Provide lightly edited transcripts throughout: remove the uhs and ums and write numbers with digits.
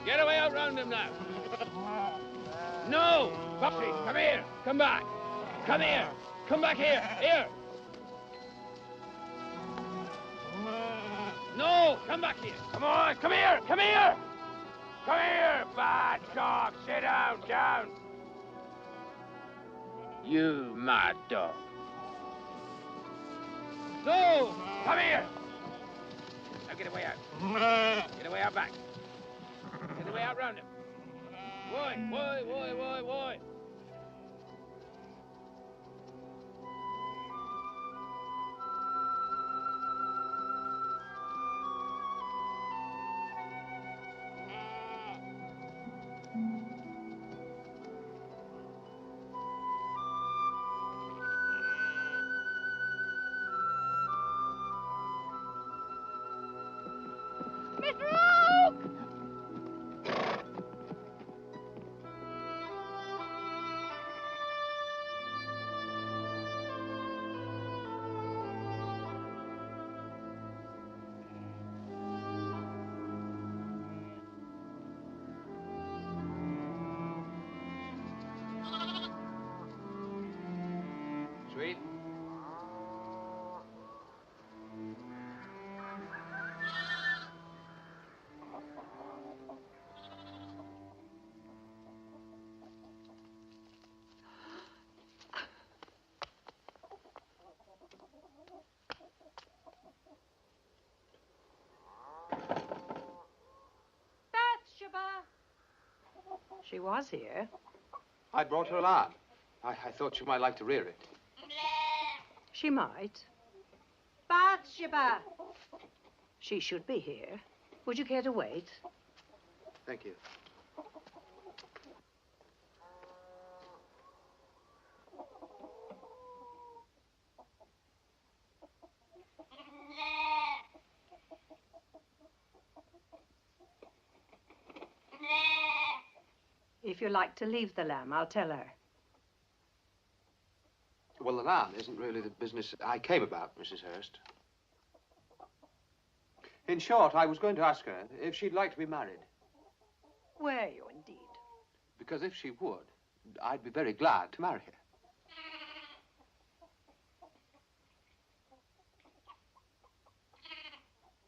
Get away out round him now. No! Foxy, come here. Come back. Come here. Come back here. Here. No! Come back here. Come on. Come here. Come here. Come here, bad dog. Sit down. Down. You mad dog. No! Come here. Now get away out. Get away out back. Get away out round him. Why? Sweet. She was here. I brought her along. I thought you might like to rear it. She might. Bathsheba! She should be here. Would you care to wait? Thank you. If you like to leave the lamb, I'll tell her. Well, the lamb isn't really the business I came about, Mrs. Hurst. In short, I was going to ask her if she'd like to be married. Were you indeed? Because if she would, I'd be very glad to marry her.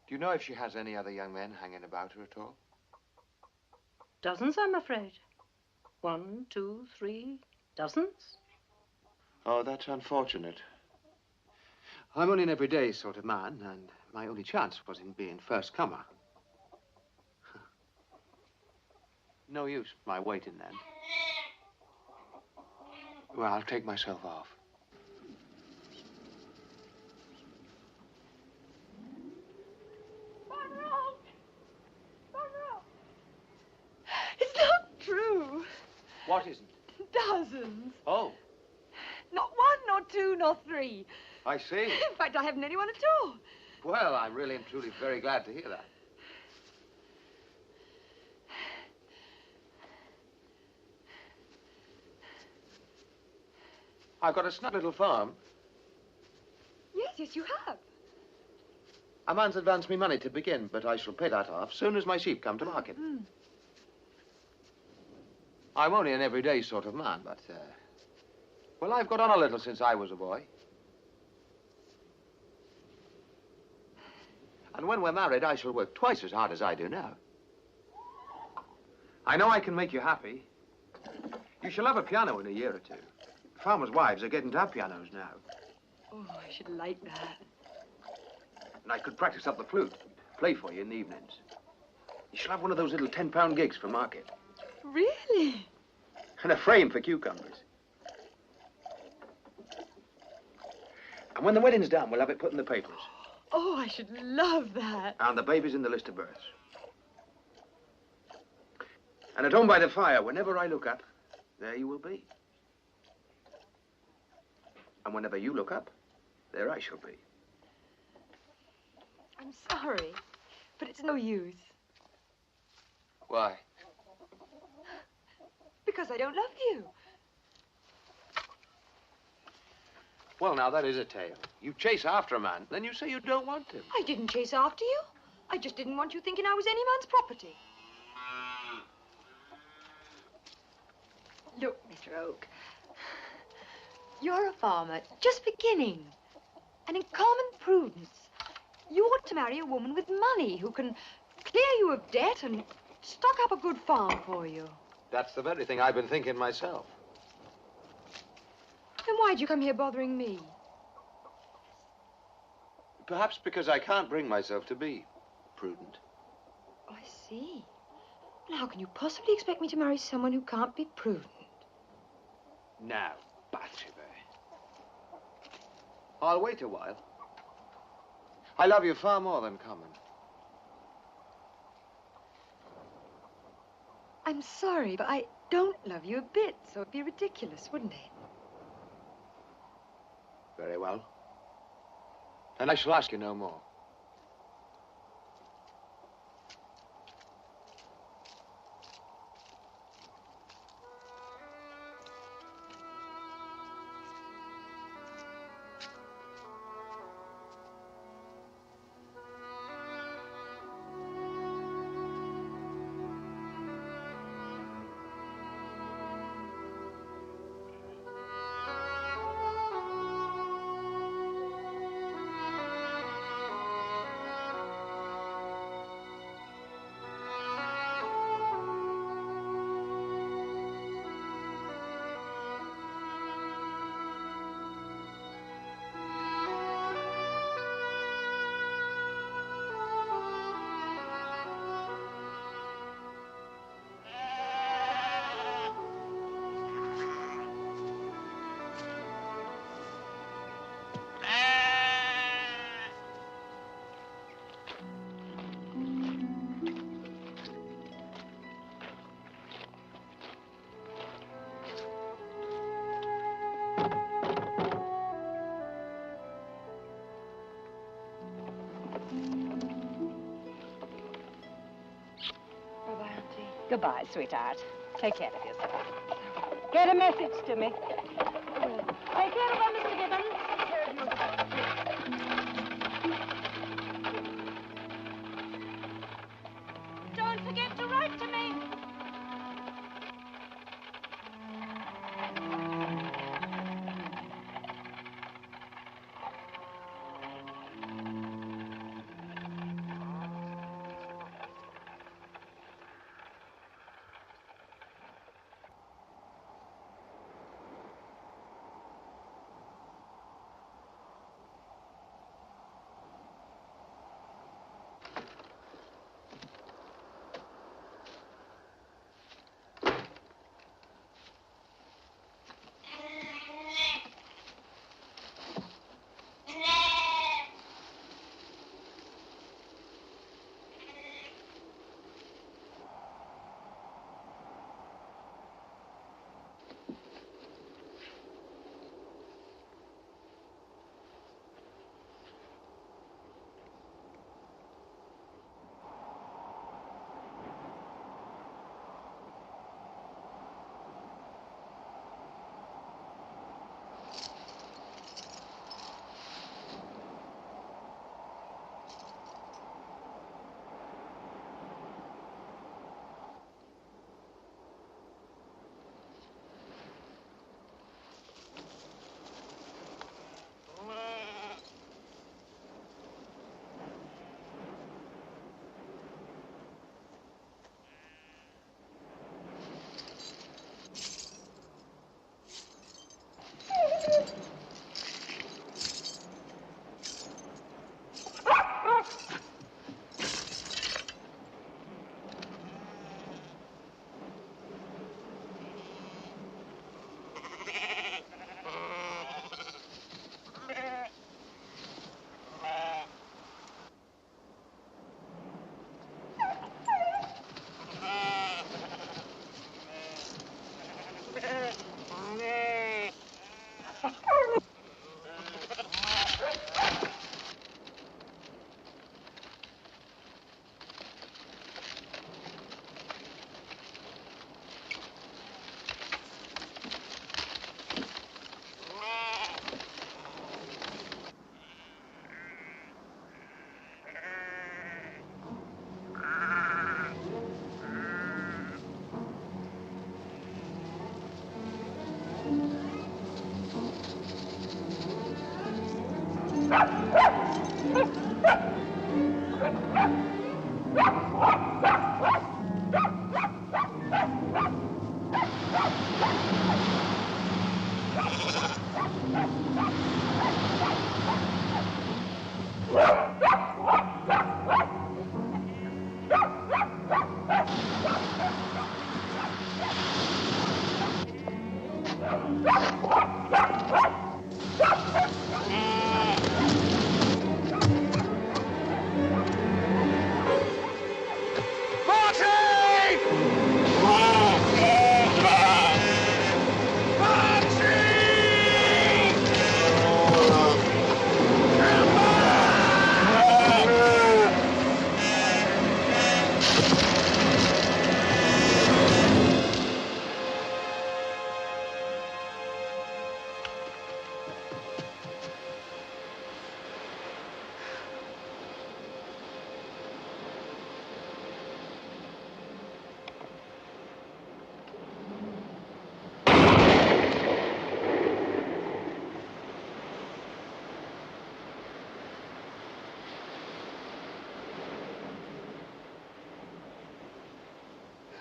Do you know if she has any other young men hanging about her at all? Dozens, I'm afraid. 1, 2, 3, dozens. Oh, that's unfortunate. I'm only an everyday sort of man, and my only chance was in being first comer. No use my waiting then. Well, I'll take myself off. It's not true. What isn't? Dozens. Oh, Not one, nor two, nor three. I see. In fact, I haven't anyone at all. Well, I'm really and truly very glad to hear that. I've got a snug little farm. Yes, you have. A man's advanced me money to begin, but I shall pay that off soon as my sheep come to market. I'm only an everyday sort of man, but, well, I've got on a little since I was a boy. And when we're married, I shall work twice as hard as I do now. I know I can make you happy. You shall have a piano in a year or two. Farmers' wives are getting to have pianos now. Oh, I should like that. And I could practice up the flute, play for you in the evenings. You shall have one of those little 10-pound gigs for market. Really? And a frame for cucumbers. And when the wedding's done, we'll have it put in the papers. Oh, I should love that. And the baby's in the list of births. And at home by the fire, whenever I look up, there you will be. And whenever you look up, there I shall be. I'm sorry, but it's no use. Why? Because I don't love you. Well, now, that is a tale. You chase after a man, then you say you don't want him. I didn't chase after you. I just didn't want you thinking I was any man's property. Look, Mr. Oak, you're a farmer just beginning. And in common prudence, you ought to marry a woman with money who can clear you of debt and stock up a good farm for you. That's the very thing I've been thinking myself. Then why'd you come here bothering me? Perhaps because I can't bring myself to be prudent. Oh, I see. Well, how can you possibly expect me to marry someone who can't be prudent? Now, Bathsheba. I'll wait a while. I love you far more than common. I'm sorry, but I don't love you a bit, so it'd be ridiculous, wouldn't it? Very well. And I shall ask you no more. Goodbye, sweetheart. Take care of yourself. Get a message to me. Take care of her, Mr. Gibbons. Don't forget to write to me.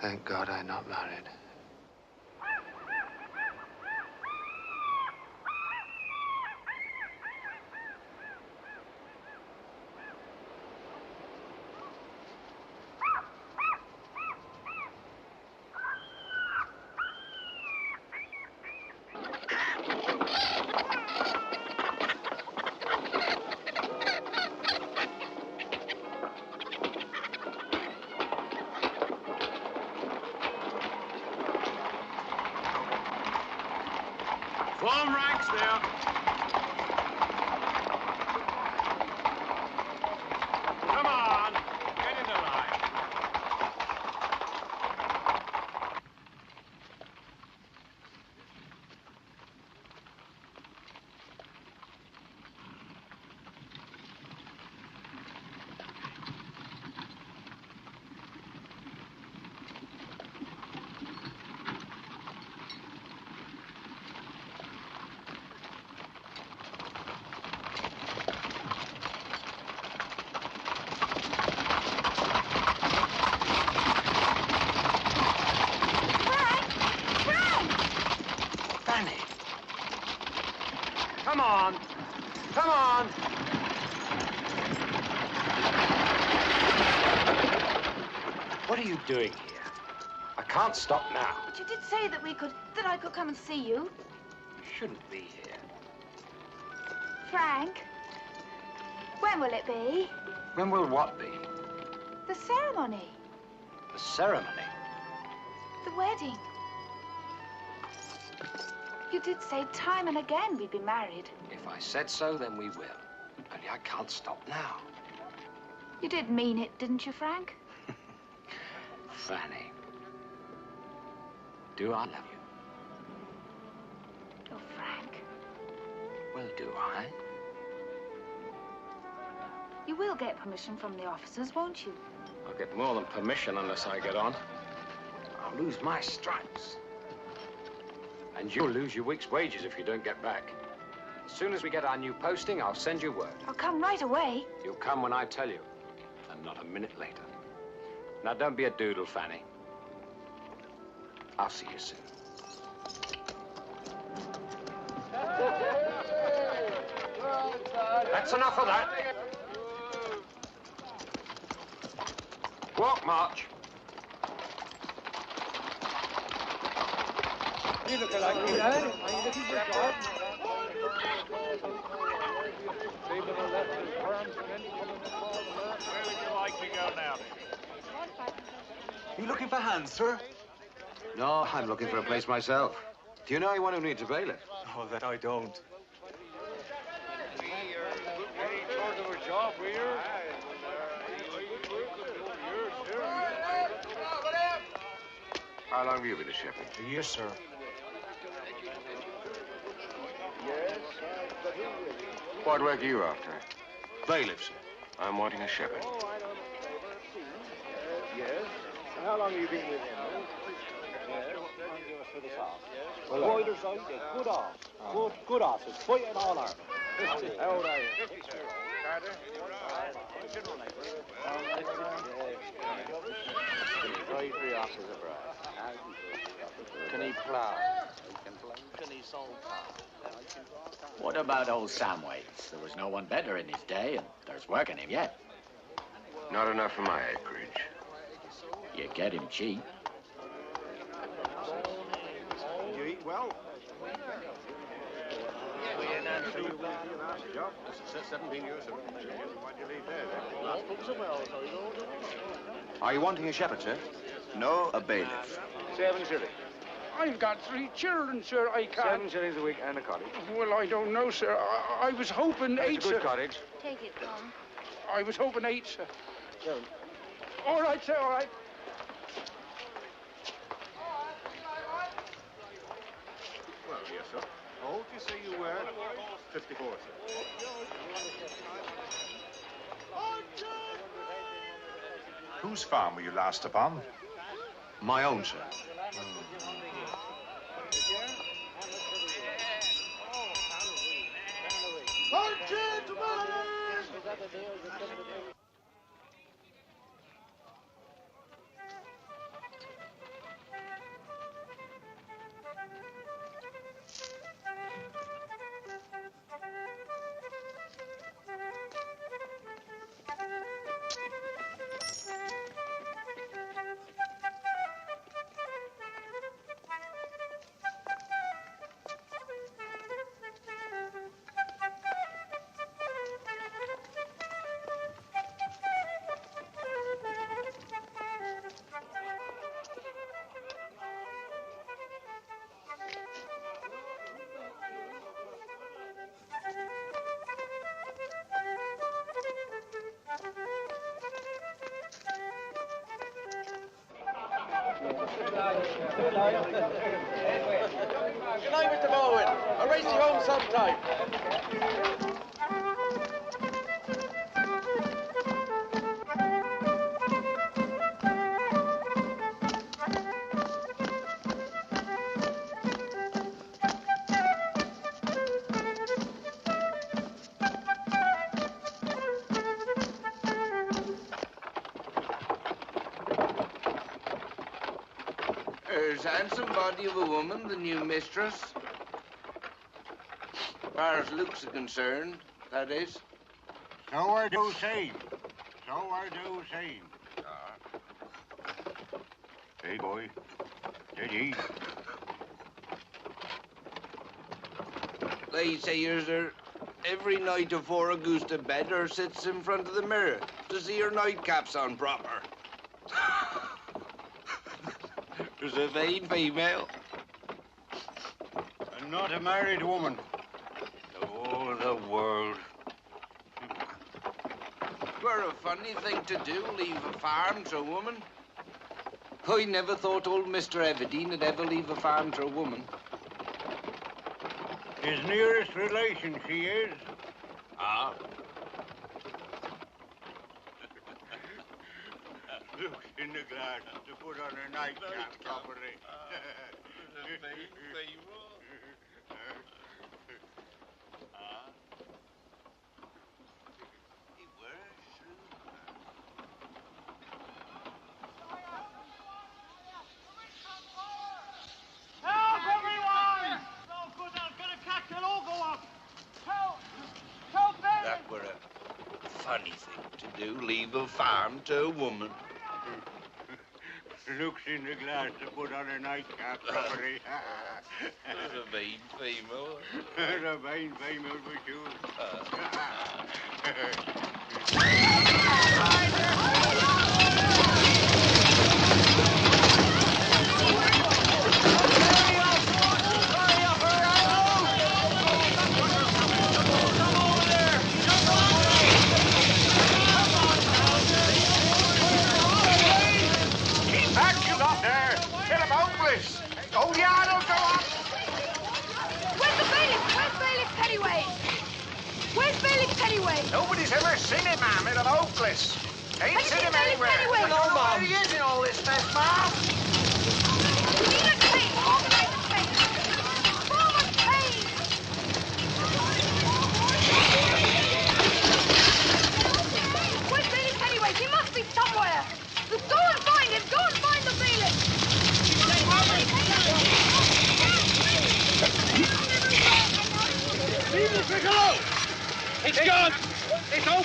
Thank God I'm not married. Form ranks now. Come on, get in the line. Come on. Come on. What are you doing here? I can't stop now. But you did say that I could come and see you. You shouldn't be here. Frank, when will it be? When will what be? The ceremony. The ceremony? The wedding. You did say time and again we'd be married. If I said so, then we will. Only I can't stop now. You did mean it, didn't you, Frank? Fanny, do I love you? Oh, Frank. Well, do I? You will get permission from the officers, won't you? I'll get more than permission unless I get on. I'll lose my stripes. And you'll lose your week's wages if you don't get back. As soon as we get our new posting, I'll send you word. I'll come right away. You'll come when I tell you, and not a minute later. Now, don't be a doodle, Fanny. I'll see you soon. That's enough of that. Walk, march. You look like you know. Are you looking for a job? Where would you like to go now? You looking for hands, sir? No, I'm looking for a place myself. Do you know anyone who needs a bailiff? Oh, that I don't. Any sort of a job here? How long have you been a shepherd? A year, sir. What work are you after? Bailiff, sir. I'm wanting a shepherd. Yes. How long have you been with him? Well, riders out, good horse. Good horses. Fight in all Ireland. How old are you? 50, sir. Carter? Can he drive 3 oxes of brass? Can he plough? Can he soul cow? What about old Sam Waits? There was no one better in his day, and there's work in him yet. Not enough for my acreage. You get him cheap. You eat well? 17 years, sir. Why'd you leave there? Are you wanting a shepherd, sir? No, a bailiff. 7 shillings. I've got 3 children, sir. I can't. 7 shillings a week and a cottage. Well, I don't know, sir. I was hoping 8, It's a sir. good cottage. Take it, Tom. I was hoping 8, sir. 7. All right, sir, all right. Well, yes, sir. How old you say you were? 54, sir. Whose farm were you last upon? My own, sir. Good night, Mr. Bowen. I'll race you home sometime. There's a handsome body of a woman, the new mistress. As far as looks are concerned, that is. So are those saying. So are those saying. Hey, boy. Steady. They say her every night afore a goes to bed or sits in front of the mirror to see her nightcaps on proper. There's a vain female. And not a married woman. Oh, the world. Twere a funny thing to do, leave a farm to a woman. I never thought old Mr. Everdeen would ever leave a farm to a woman. His nearest relation, she is. Ah. Looks in the glass to put on her nightcap properly. Help, everyone! No good, I'll get a catch, they'll all go up. Help! Help me! That were a funny thing to do, leave a farm to a woman. Looks in the glass to put on her nightcap properly. There's a vain female. The vain female for sure. Oh, yeah, it'll go up! Where's the bailiff? Where's Bailiff Pennyway? Where's Bailiff Pennyway? Nobody's ever seen him, ma'am, in an Oakless. Ain't seen him anywhere. Pennyway? No, ma'am. He is in all this mess, ma'am. We need a train. Organize a train. Forward train.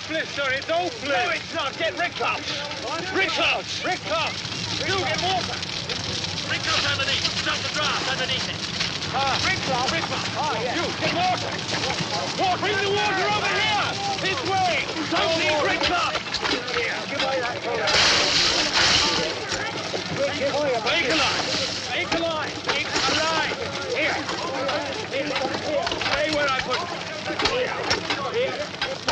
hopeless, sir. It's hopeless. No, it's not. Get Rick Clouds. Rick Clouds. Rick Clouds. You get water. Rick Clouds underneath. Stop the draft underneath it. Rick Clouds. Rick Clouds. Oh, yeah. You get water. Water. Bring the water over here. This way. Don't need Rick Clouds. Here. Give away that cola. Make a line. Make a line. Make a line. Here. Stay where I put it. Here.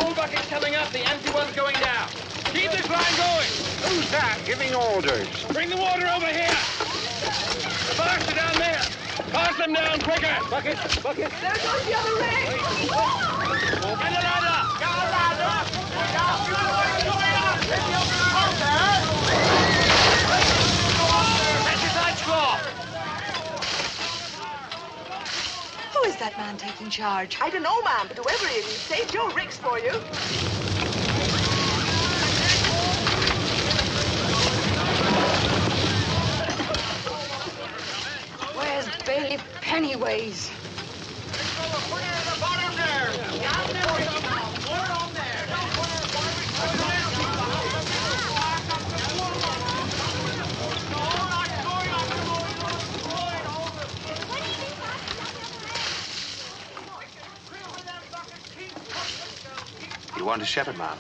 Full bucket's coming up. The empty one's going down. Keep this line going. Who's that giving orders? Bring the water over here. The bars are down there. Pass them down quicker. Bucket. Bucket. There goes the other rig. Get a ladder. Get a ladder. Who is that man taking charge? I don't know, ma'am, but whoever he is, he saved your rigs for you. Where's Bailiff Pennyways? You want a shepherd, ma'am?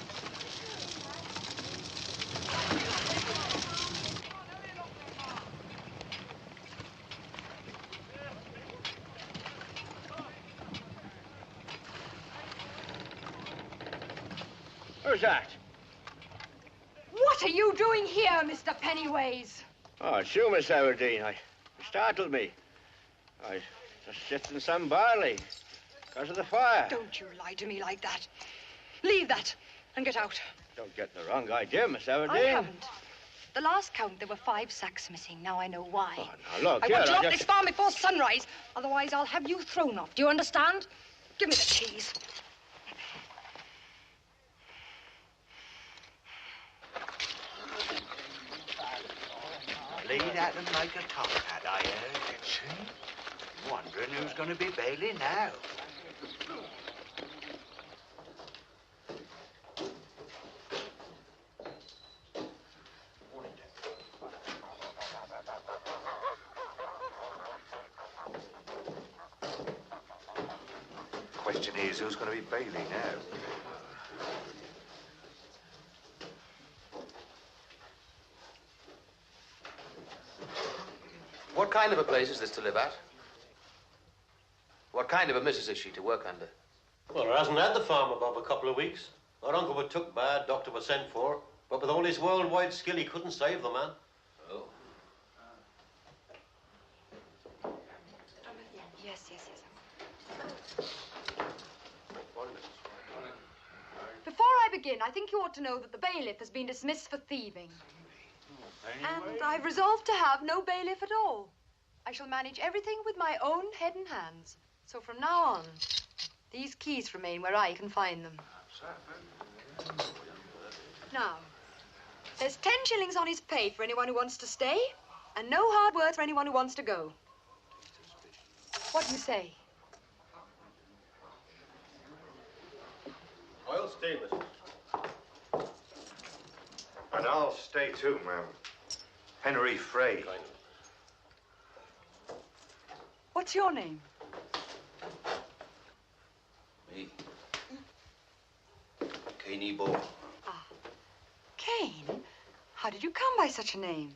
Who's that? What are you doing here, Mr. Pennyways? Oh, it's you, Miss Everdeen. You startled me. I was just sifting some barley because of the fire. Don't you lie to me like that. Leave that and get out. Don't get the wrong idea, Miss Everdeen. I haven't. The last count, there were 5 sacks missing. Now I know why. Oh, now look, I want you off this farm before sunrise. Otherwise, I'll have you thrown off. Do you understand? Give me the cheese. Lead at them like a tomcat, I heard. See? Wondering who's going to be bailing now. Question is, who's going to be bailing now? What kind of a place is this to live at? What kind of a missus is she to work under? Well, her hasn't had the farm above a couple of weeks. Her uncle was took bad, doctor was sent for, but with all his worldwide skill, he couldn't save the man. Oh. Yes. Before I begin, I think you ought to know that the bailiff has been dismissed for thieving. And I've resolved to have no bailiff at all. I shall manage everything with my own head and hands. So from now on, these keys remain where I can find them. Now, there's 10 shillings on his pay for anyone who wants to stay, and no hard words for anyone who wants to go. What do you say? I'll stay, miss. And I'll stay too, ma'am. Henry Frey. What's your name? Me. Caney Ball. Ah, Cain? How did you come by such a name?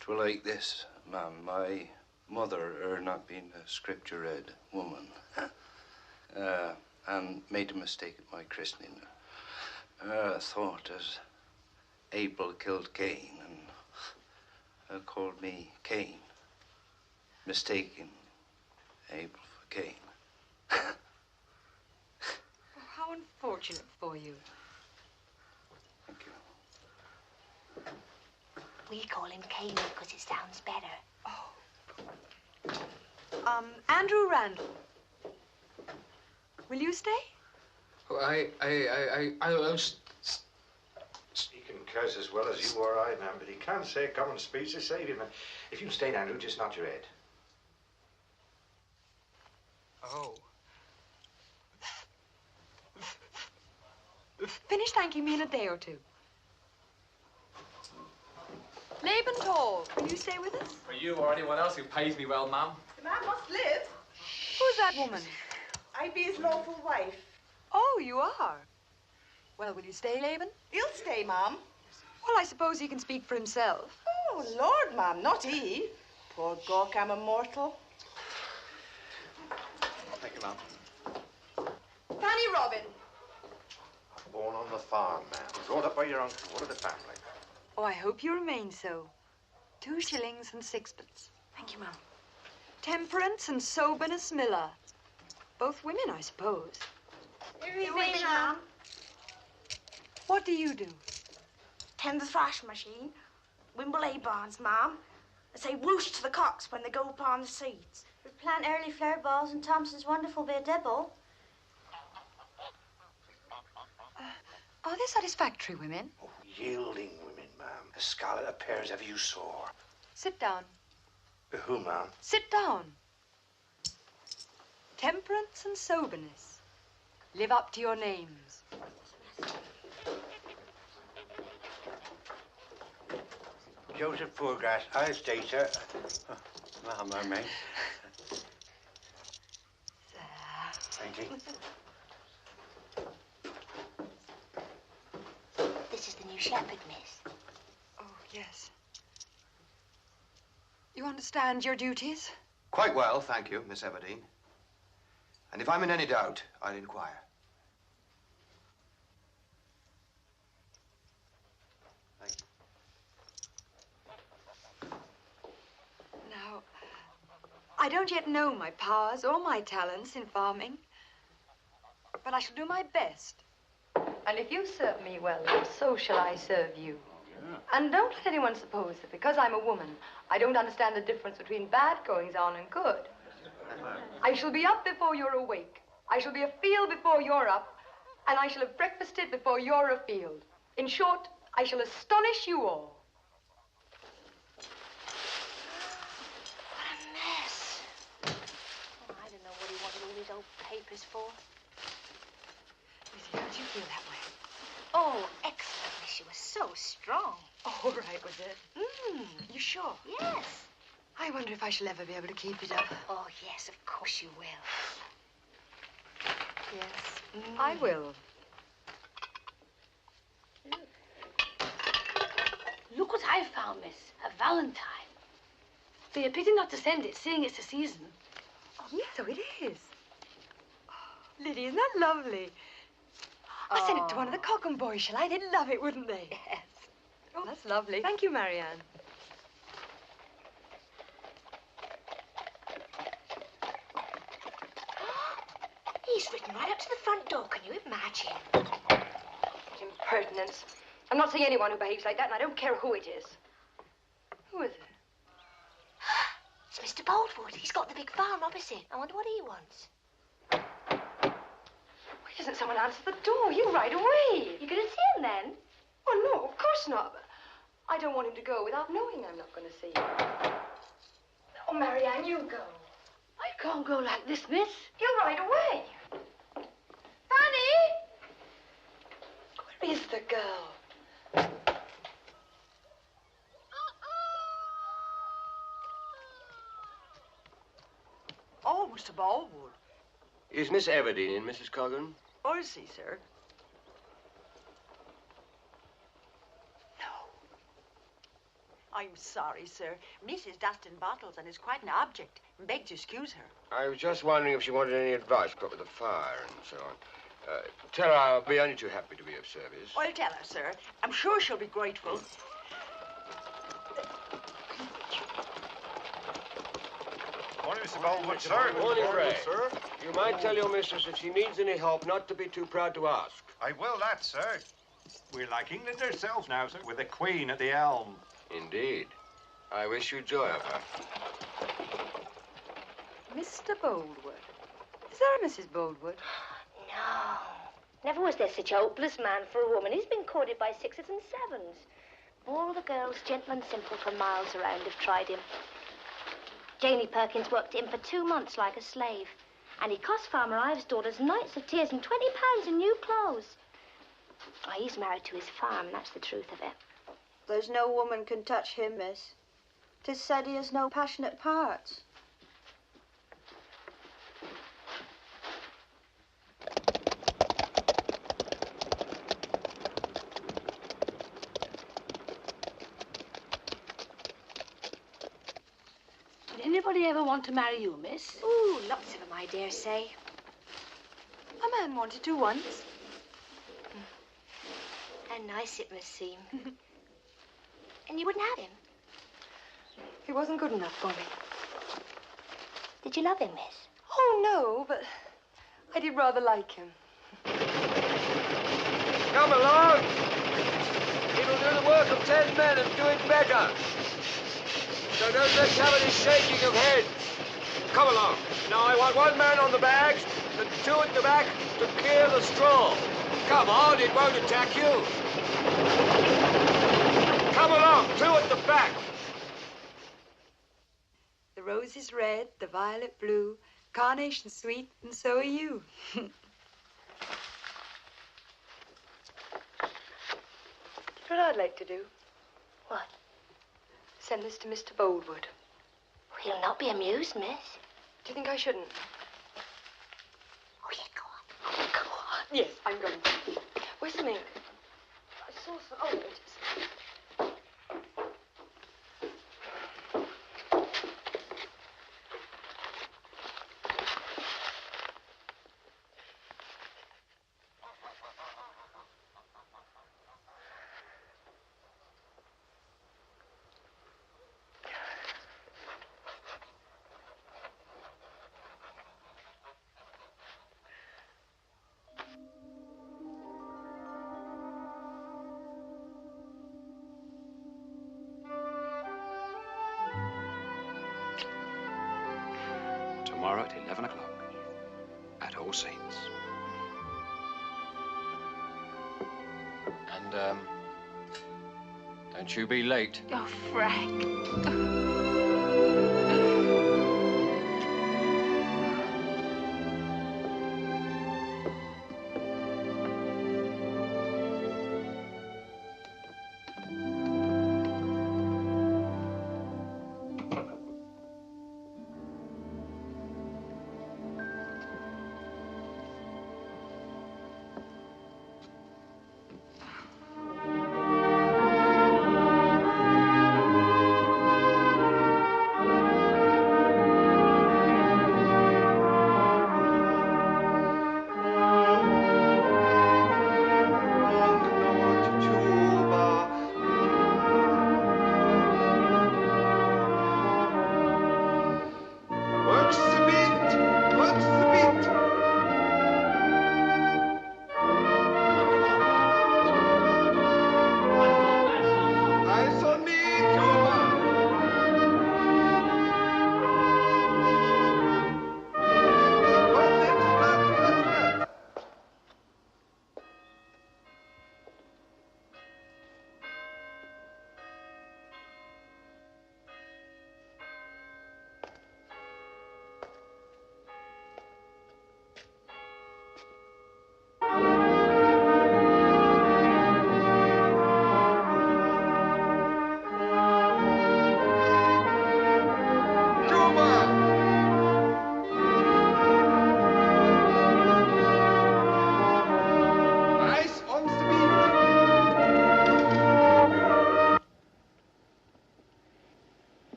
Twere like this, ma'am. My mother, her not being a scripture-read woman, and made a mistake at my christening. Thought as Abel killed Cain and called me Cain, mistaking Abel for Cain. Oh, how unfortunate for you. Thank you. We call him Cain because it sounds better. Andrew Randall. Will you stay? I was... He can curse as well as you or I, ma'am, but he can't say common speech to save him. If you stayed, Andrew, just nod your head. Oh. finish thanking me in a day or two. Labenthal, will you stay with us? For you or anyone else who pays me well, ma'am. The man must live. Who's that woman? I be his lawful wife. Oh, you are? Well, will you stay, Laban? He'll stay, ma'am. Well, I suppose he can speak for himself. Oh, Lord, ma'am, not he. Poor gawk, I'm immortal. Thank you, ma'am. Fanny Robin. Born on the farm, ma'am. Brought up by your uncle. What of the family? Oh, I hope you remain so. 2 shillings and 6pence. Thank you, ma'am. Temperance and Soberness Miller. Both women, I suppose. Here we be, ma'am. What do you do? Tend the thrashing machine. Wimble hay barns, ma'am. And say whoosh to the cocks when they go upon the seeds. We plant early flower balls in Thompson's wonderful bit of dibble. Are they satisfactory women? Oh, yielding women, ma'am. As scarlet a pair as ever you saw. Sit down. Who, ma'am? Sit down. Temperance and soberness. Live up to your names. Joseph Poorgrass, I'll stay, sir. Well, my mate. Thank you. This is the new shepherd, miss. Oh, yes. You understand your duties? Quite well, thank you, Miss Everdeen. And if I'm in any doubt, I'll inquire. Thank you. Now, I don't yet know my powers or my talents in farming, but I shall do my best. And if you serve me well, so shall I serve you. And don't let anyone suppose that because I'm a woman, I don't understand the difference between bad goings-on and good. I shall be up before you're awake. I shall be afield before you're up. And I shall have breakfasted before you're afield. In short, I shall astonish you all. What a mess. Oh, I don't know what he wanted all these old papers for. Lizzie, how did you feel that way? Oh, excellent, miss. She was so strong. All right, was it? You sure? Yes. I wonder if I shall ever be able to keep it up. Oh, yes, of course you will. Yes, I will. Look what I found, miss. A valentine. Be a pity not to send it, seeing it's the season. Oh, yes, so it is. Oh, Liddy, isn't that lovely? I'll send it to one of the Cockham boys, shall I? They'd love it, wouldn't they? Yes. Oh, that's lovely. Thank you, Marianne. He's written right up to the front door. Can you imagine? Impertinence. I'm not seeing anyone who behaves like that, and I don't care who it is. Who is it? It's Mr. Boldwood. He's got the big farm opposite. I wonder what he wants. Why doesn't someone answer the door? You right away. You gonna see him then? Oh, no, of course not. But I don't want him to go without knowing I'm not going to see him. Oh, Marianne, you go. I can't go like this, miss. You right away. Fanny! Where is the girl? Oh, Mr. Baldwood. Is Miss Everdeen in, Mrs. Coggan? Oh, is he, sir? I'm sorry, sir. Mrs. Dustin Bottles and is quite an object. Beg to excuse her. I was just wondering if she wanted any advice, what with the fire and so on. Tell her I'll be only too happy to be of service. I'll tell her, sir. I'm sure she'll be grateful. Morning, Mr. Baldwood, sir. Morning, Ray. Sir. You might tell your mistress if she needs any help not to be too proud to ask. I will that, sir. We're like England herself now, sir, with the Queen at the helm. Indeed. I wish you joy of her. Mr. Boldwood. Is there a Mrs. Boldwood? No. Never was there such a hopeless man for a woman. He's been courted by 6s and 7s. All the girls, gentle and simple for miles around, have tried him. Janie Perkins worked him for 2 months like a slave. And he cost Farmer Ives' daughters nights of tears and £20 in new clothes. Oh, he's married to his farm, and that's the truth of it. There's no woman can touch him, miss. 'Tis said he has no passionate parts. Did anybody ever want to marry you, miss? Ooh, lots of them, I dare say. A man wanted to once. How nice it must seem. And you wouldn't have him? He wasn't good enough for me. Did you love him, miss? Oh, no, but I did rather like him. Come along. It'll do the work of 10 men and do it better. So don't let's have any shaking of heads. Come along. Now I want 1 man on the bags and 2 at the back to clear the straw. Come on, it won't attack you. Come along, 2 at the back. The rose is red, the violet blue, carnation sweet, and so are you. What I'd like to do. What? Send this to Mr. Boldwood. He'll not be amused, miss. Do you think I shouldn't? Oh, yeah, go on. Go on. Yes, I'm going to. Where's some ink? I saw some. Oh, there it is. Tomorrow at 11 o'clock at All Saints. And, don't you be late. Oh, Frank.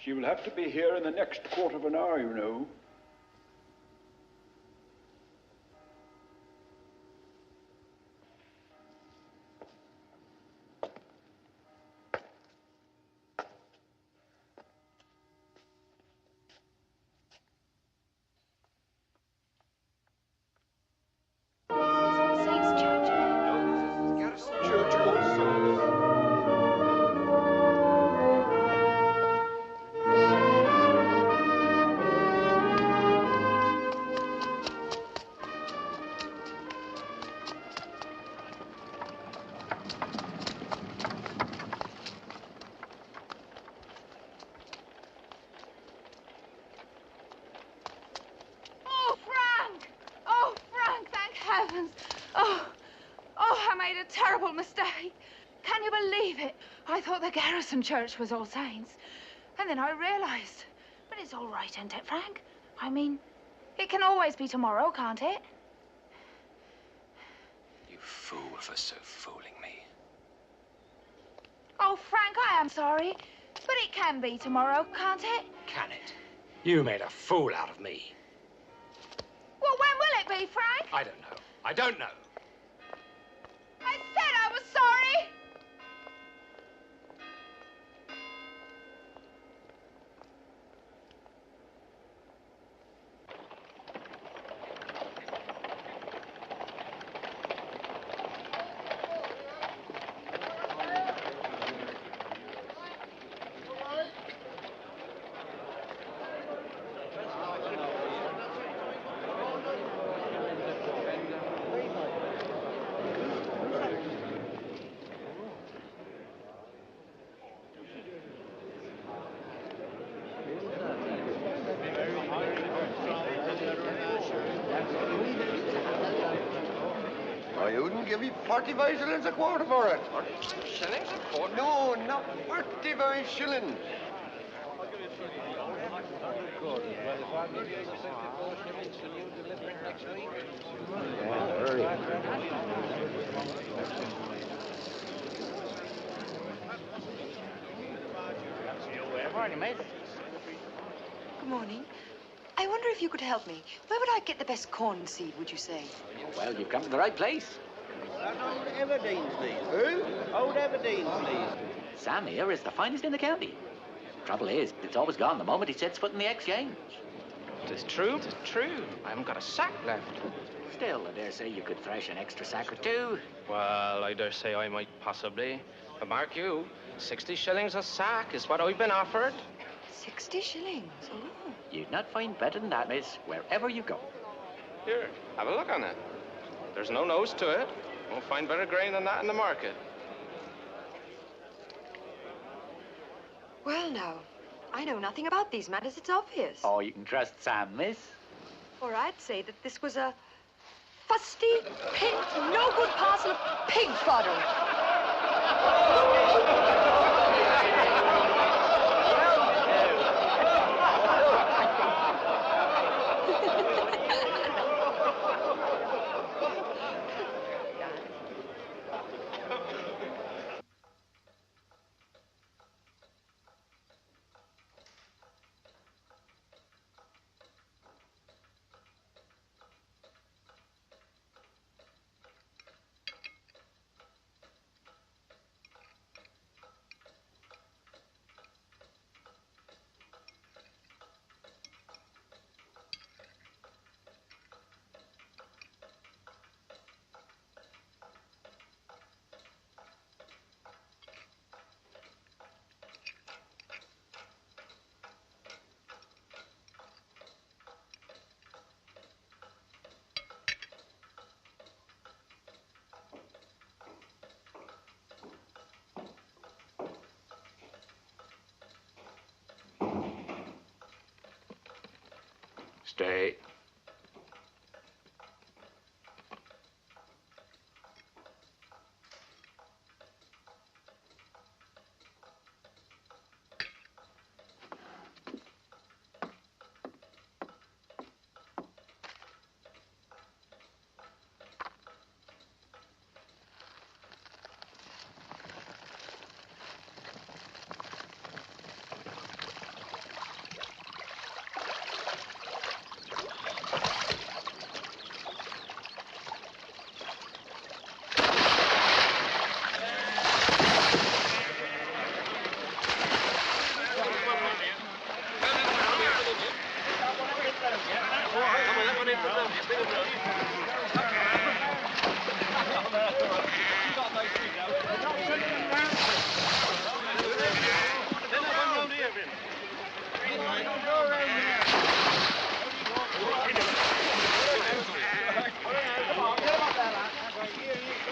She will have to be here in the next quarter of an hour, you know. Oh, I made a terrible mistake. Can you believe it? I thought the garrison church was All Saints. And then I realized. But it's all right, isn't it, Frank? I mean, it can always be tomorrow, can't it? You fool for so fooling me. Oh, Frank, I am sorry. But it can be tomorrow, can't it? Can it? You made a fool out of me. Well, when will it be, Frank? I don't know. I don't know. I said I was sorry. I wouldn't give you 45 shillings a quarter for it. 45 shillings a quarter? No, not 45 shillings. Morning, miss. Good morning. I wonder if you could help me. Where would I get the best corn seed, would you say? Well, you've come to the right place. Old Everdene's, please. Who? Old Everdene's, please. Sam here is the finest in the county. Trouble is, it's always gone the moment he sets foot in the exchange. Tis true, tis true. I haven't got a sack left. Still, I dare say you could thresh an extra sack or two. Well, I dare say I might possibly. But mark you, 60 shillings a sack is what I've been offered. 60 shillings? Oh. You'd not find better than that, miss, wherever you go. Here, have a look on it. There's no nose to it. Won't find better grain than that in the market. Well, now, I know nothing about these matters. It's obvious. Oh, you can trust Sam, miss. Or I'd say that this was a fusty, pink, no-good parcel of pig fodder. Stay.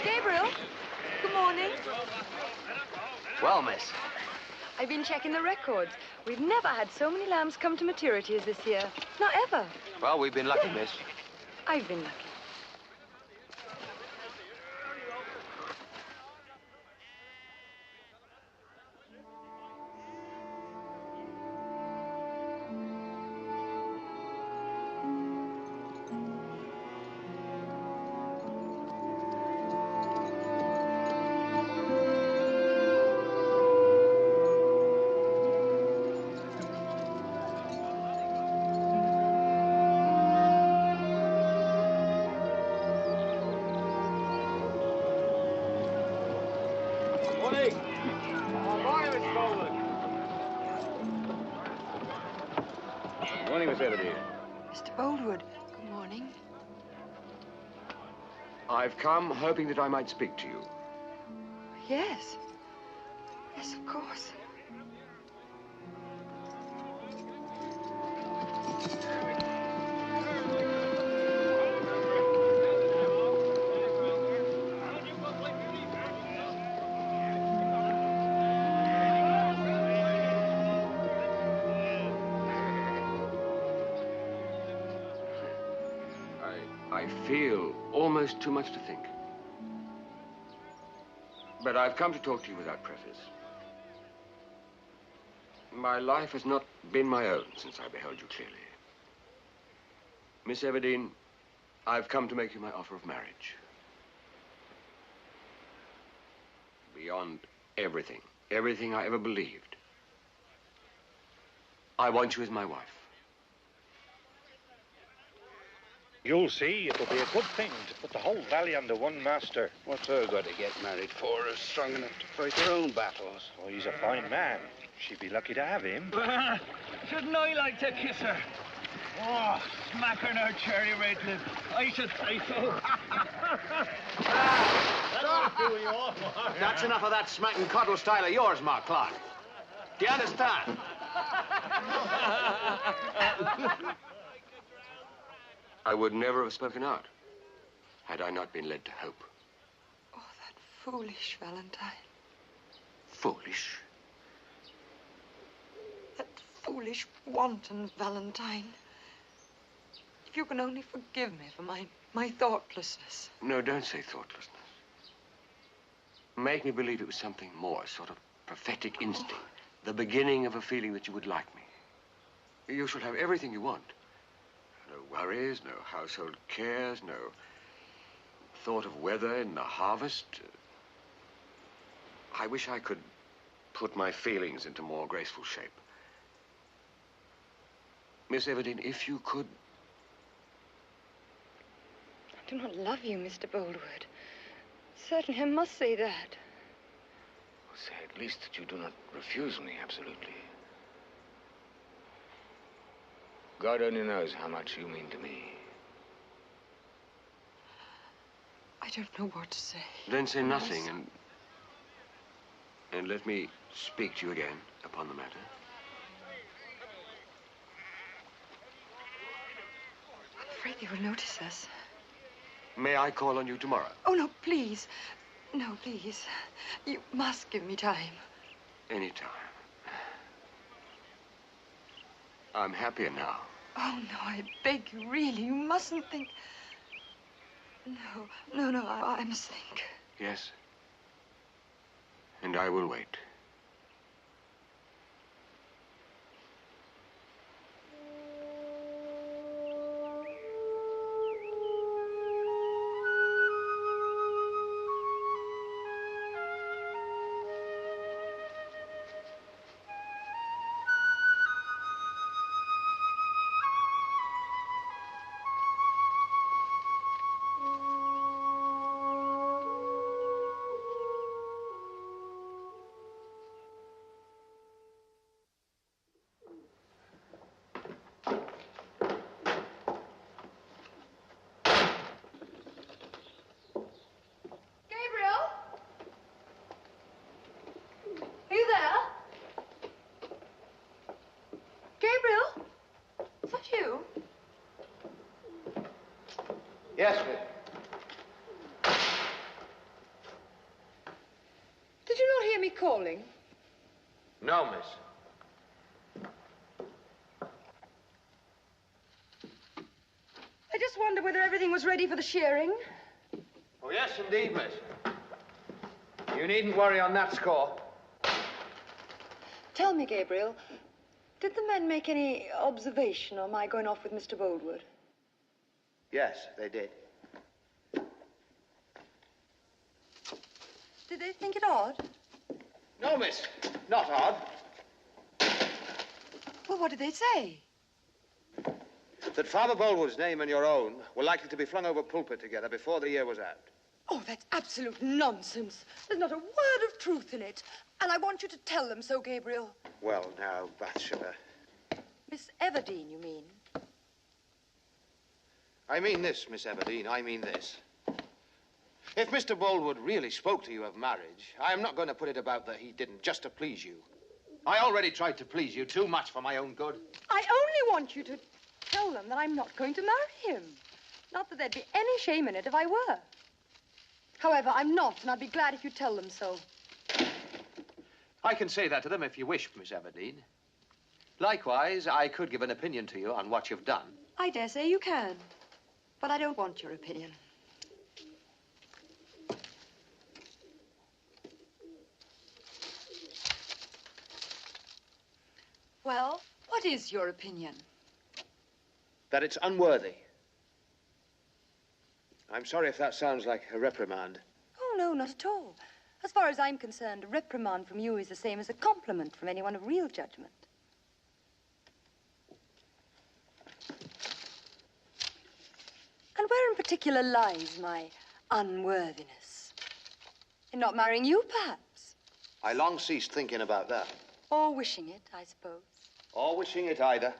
Gabriel, good morning. Well, miss. I've been checking the records. We've never had so many lambs come to maturity as this year. Not ever. Well, we've been lucky, miss. I've been lucky. Morning. Morning, Miss Baldwin. Morning, Miss Everdeen. Mr. Boldwood, good morning. I've come hoping that I might speak to you. Yes. Yes, of course. I feel almost too much to think. But I've come to talk to you without preface. My life has not been my own since I beheld you clearly. Miss Everdeen, I've come to make you my offer of marriage. Beyond everything, everything I ever believed, I want you as my wife. You'll see, it'll be a good thing to put the whole valley under one master. What's her got to get married for? Is strong enough to fight her own battles. Oh, he's a fine man. She'd be lucky to have him. Shouldn't I like to kiss her? Oh, smack her in her cherry red lip. I should say so. That's enough of that smack and cuddle style of yours, Mark Clark. Do you understand? I would never have spoken out had I not been led to hope. Oh, that foolish Valentine. Foolish? That foolish, wanton Valentine. If you can only forgive me for my thoughtlessness. No, don't say thoughtlessness. Make me believe it was something more, a sort of prophetic instinct. The beginning of a feeling that you would like me. You shall have everything you want. No worries, no household cares, no thought of weather in the harvest. I wish I could put my feelings into more graceful shape. Miss Everdeen, if you could... I do not love you, Mr. Boldwood. Certainly, I must say that. Say at least that you do not refuse me absolutely. God only knows how much you mean to me. I don't know what to say. Then say nothing and let me speak to you again upon the matter. I'm afraid they will notice us. May I call on you tomorrow? Oh, no, please. No, please. You must give me time. Anytime. I'm happier now. Oh, no, I beg you, really. You mustn't think... No, I must think. Yes. And I will wait. Yes, miss. Did you not hear me calling? No, miss. I just wondered whether everything was ready for the shearing. Oh, yes, indeed, miss. You needn't worry on that score. Tell me, Gabriel, did the men make any observation on my going off with Mr. Boldwood? Yes, they did. Did they think it odd? No, miss. Not odd. Well, what did they say? That Father Boldwood's name and your own were likely to be flung over pulpit together before the year was out. Oh, that's absolute nonsense. There's not a word of truth in it. And I want you to tell them so, Gabriel. Well, now, Bathsheba. Miss Everdeen, you mean? I mean this, Miss Everdeen, I mean this. If Mr. Boldwood really spoke to you of marriage, I am not going to put it about that he didn't, just to please you. I already tried to please you too much for my own good. I only want you to tell them that I'm not going to marry him. Not that there'd be any shame in it if I were. However, I'm not, and I'd be glad if you tell them so. I can say that to them if you wish, Miss Everdeen. Likewise, I could give an opinion to you on what you've done. I dare say you can, but I don't want your opinion. Well, what is your opinion? That it's unworthy. I'm sorry if that sounds like a reprimand. Oh, no, not at all. As far as I'm concerned, a reprimand from you is the same as a compliment from anyone of real judgment. And where in particular lies my unworthiness? In not marrying you, perhaps? I long ceased thinking about that. Or wishing it, I suppose. Or wishing it either.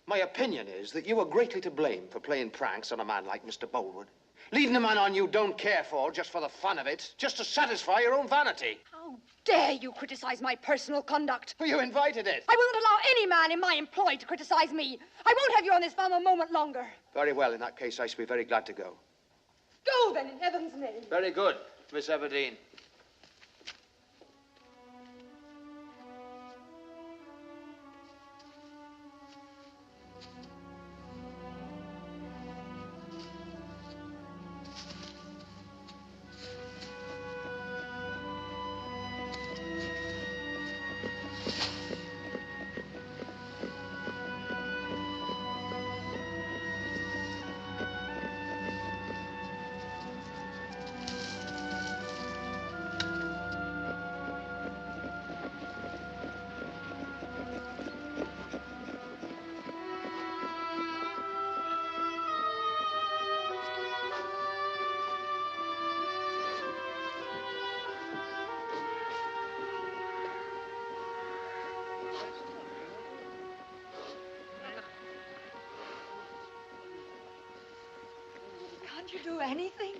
My opinion is that you were greatly to blame for playing pranks on a man like Mr. Boldwood. Leading a man on you don't care for just for the fun of it, just to satisfy your own vanity. How dare you criticize my personal conduct? You invited it. I will not allow any man in my employ to criticize me. I won't have you on this farm a moment longer. Very well, in that case, I shall be very glad to go. Go, then, in heaven's name. Very good, Miss Everdeen. Can't you do anything?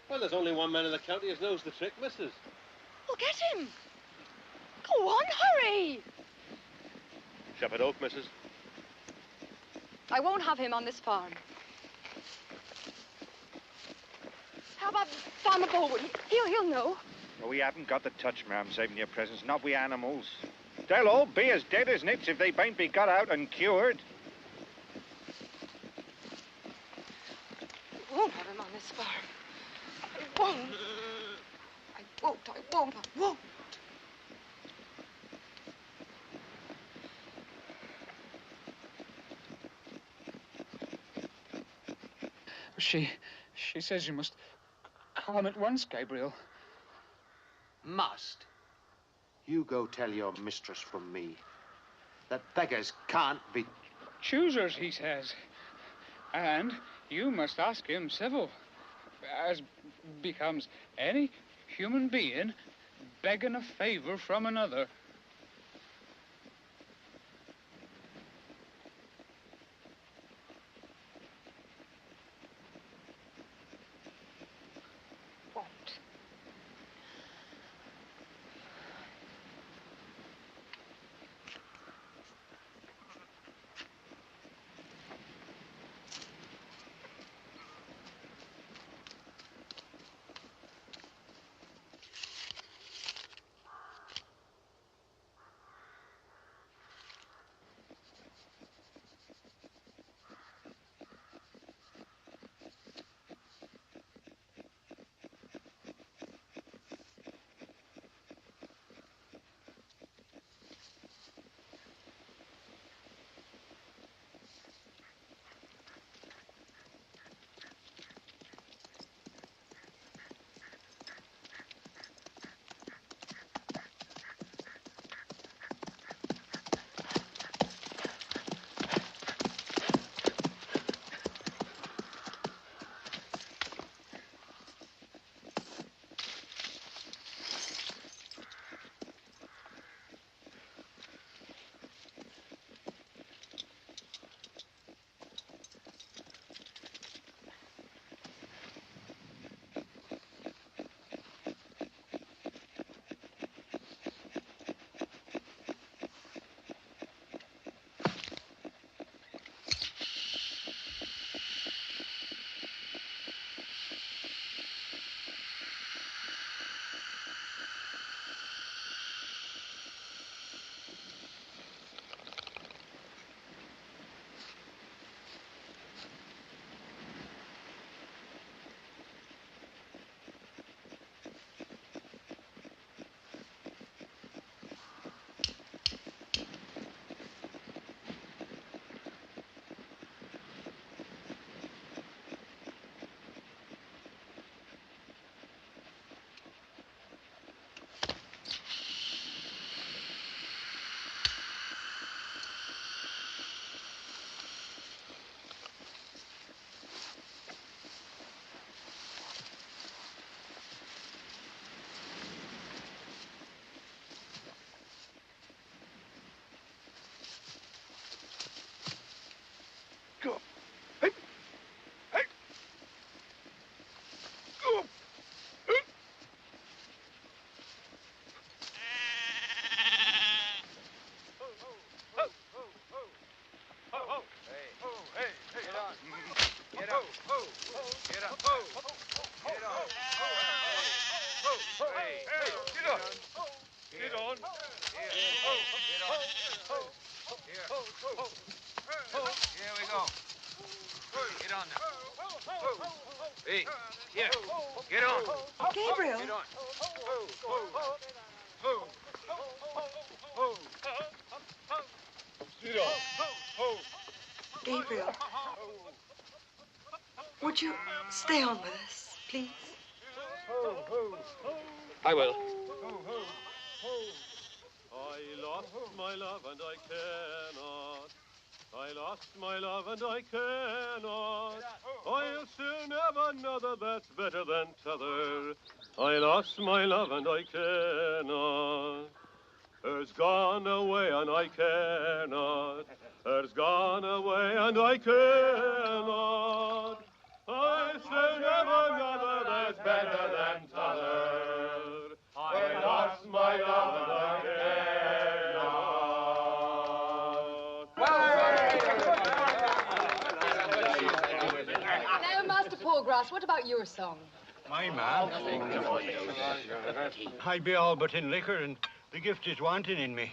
Well, there's only one man in the county who knows the trick, missus. Well, get him. Go on, hurry. Shepherd Oak, missus. I won't have him on this farm. How about Farmer Boldwood? He'll know. Oh, we haven't got the touch, ma'am, saving your presence, not we animals. They'll all be as dead as nits if they bain't be got out and cured. I won't have him on this farm. I won't. I won't. She says you must come at once, Gabriel. Must? You go tell your mistress from me that beggars can't be Choosers, he says. And you must ask him civil, as becomes any human being begging a favor from another. Get on. Here we go. Get on now. Hey, here. Get on. Gabriel. Get on. Gabriel. Would you stay on with us, please? I will. I lost my love and I cannot. I lost my love and I cannot. I'll soon have another that's better than t'other. I lost my love and I cannot. Her's gone away and I cannot. Her's gone away and I cannot. I'll soon have another that's better than t'other. I lost my love and I cannot. Now, Master Poorgrass, what about your song? My man. I be all but in liquor, and the gift is wanting in me.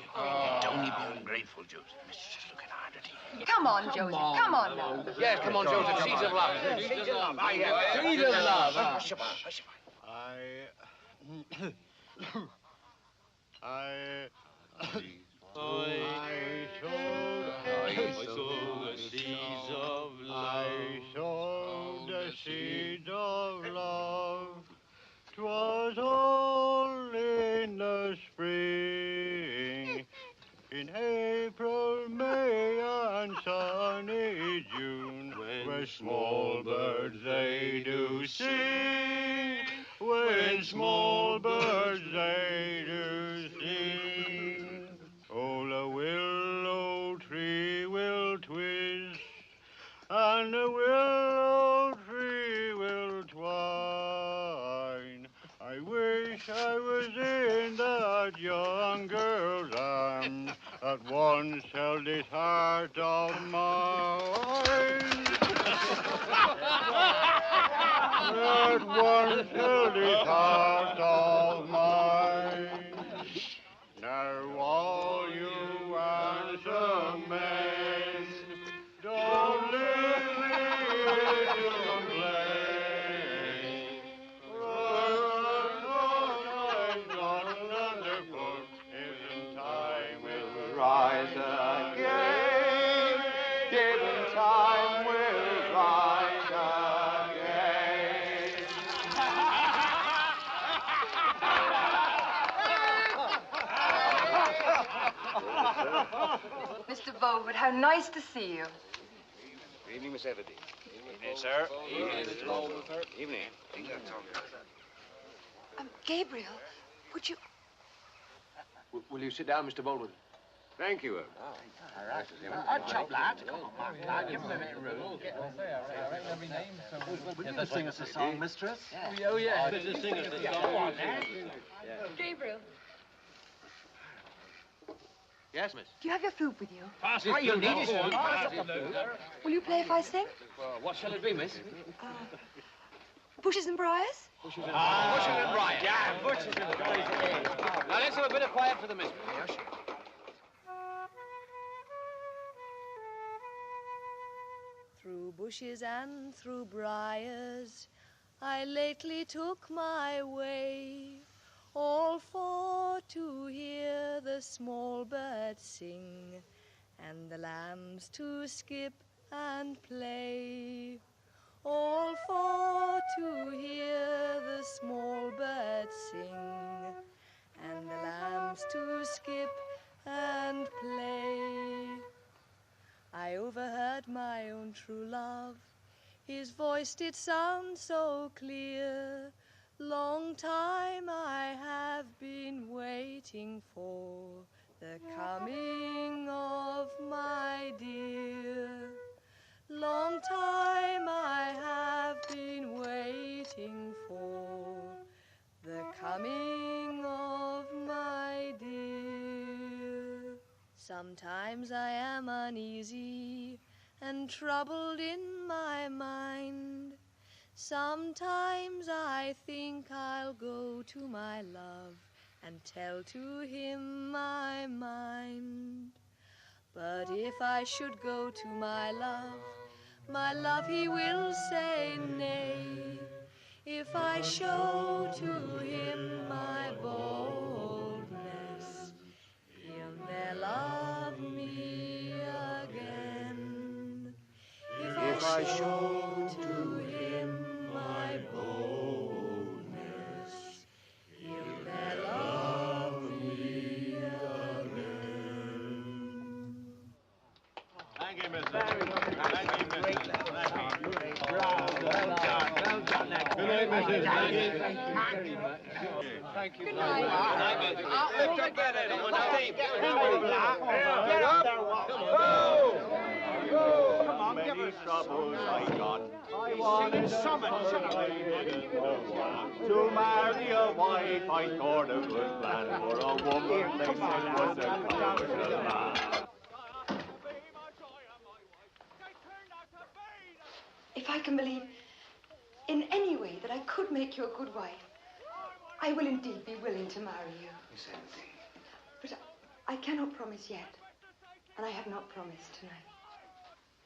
Don't be ungrateful, Joseph. Mister's just looking hard at you. Come on, Joseph. Come on now. Yes, come on, Joseph. Seeds of love. Seeds of love. Seeds of love. Hush your mouth. I sowed the seeds of love. I sowed the seeds of love. 'Twas all in the spring, in April, May, and sunny June, when small birds they do sing, when small birds they do sing. Oh, the willow tree will twist, and the willow tree will twine. I wish I was in that young girl's arms that once held this heart of mine. That once held this heart of mine. Now all you answer men, don't leave me to complain. Isn't time will rise again? Given time will rise again. Mr. Beaufort, how nice to see you. Good evening, Miss Everdeen. Evening, sir. Evening, Mr. Beaufort. Evening. Gabriel, would you... Will you sit down, Mr. Baldwin? Thank you. Odd chop, lad. Come on, Mark, lad. Give him a bit of room. Will you sing us a song, mistress? Oh, yeah. Sing us a Come song. on, lad. Gabriel, Yes, miss. do you have your flute with you? Pass it. You need it. Will you play if I sing? What shall it be, miss? Bushes and briars? Bushes and briars. Yeah, bushes and briars. Now let's have a bit of quiet for the miss. Through bushes and through briars, I lately took my way, all for to hear the small birds sing, and the lambs to skip and play. All for to hear the small birds sing, and the lambs to skip and play. I overheard my own true love, his voice did sound so clear. Long time I have been waiting for the coming of my dear. Long time I have been waiting for the coming of my dear. Sometimes I am uneasy and troubled in my mind. Sometimes I think I'll go to my love and tell to him my mind. But if I should go to my love he will say nay. If I show to him my boldness, he'll ne'er love me again. If I show to him my boldness, he'll ne'er love me again. Thank you, Mr. Thank you, Mr. Thank you. Well done, Good night, Mrs. Thank you very much. Thank you. Good night. Lift up that head. Get up. Come on, give us troubles I got. I wanted summons. To marry a wife, I thought a good plan for a woman. They said was a commercial man. If I can believe in any way that I could make you a good wife, I will indeed be willing to marry you. Miss Emily. But I cannot promise yet, and I have not promised tonight.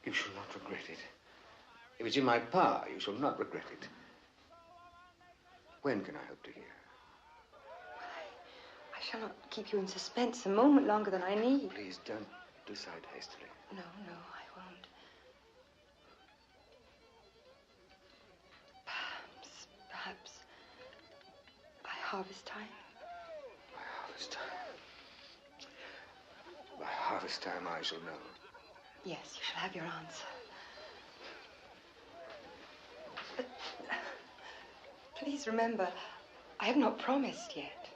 You shall not regret it. If it's in my power, you shall not regret it. When can I hope to hear? I shall not keep you in suspense a moment longer than I need. Please don't decide hastily. No, I won't. Perhaps by harvest time. By harvest time. By harvest time, I shall know. Yes, you shall have your answer. But please remember, I have not promised yet.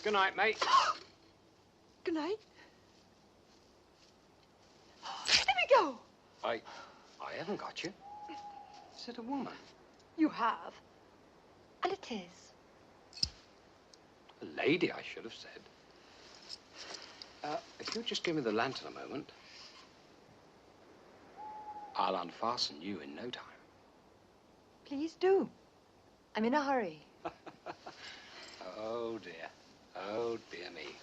Good night, mate. Good night. Let me go. I haven't got you. Is it a woman? You have. And it is. A lady, I should have said. If you'll just give me the lantern a moment, I'll unfasten you in no time. Please do. I'm in a hurry. Oh, dear. Oh, dear me.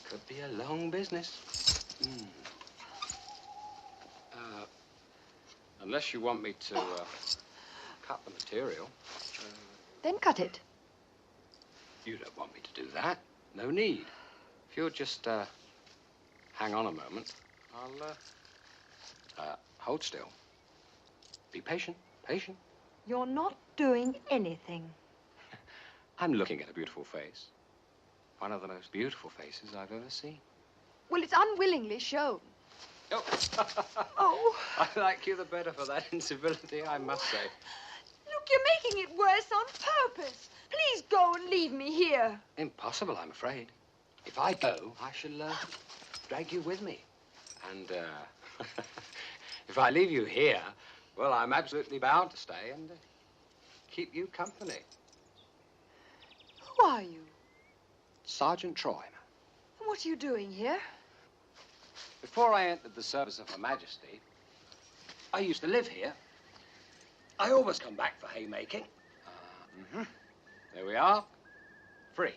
Could be a long business. Unless you want me to cut the material. Then cut it. You don't want me to do that. No need. If you'll just hang on a moment, I'll hold still. Be patient, patient. You're not doing anything. I'm looking at a beautiful face. One of the most beautiful faces I've ever seen. Well, it's unwillingly shown. Oh. Oh. I like you the better for that incivility, I must say. Look, you're making it worse on purpose. Please go and leave me here. Impossible, I'm afraid. If I go, I shall drag you with me. And if I leave you here, well, I'm absolutely bound to stay and keep you company. Who are you? Sergeant Troy. And what are you doing here? Before I entered the service of Her Majesty, I used to live here. I always come back for haymaking. There we are. Free.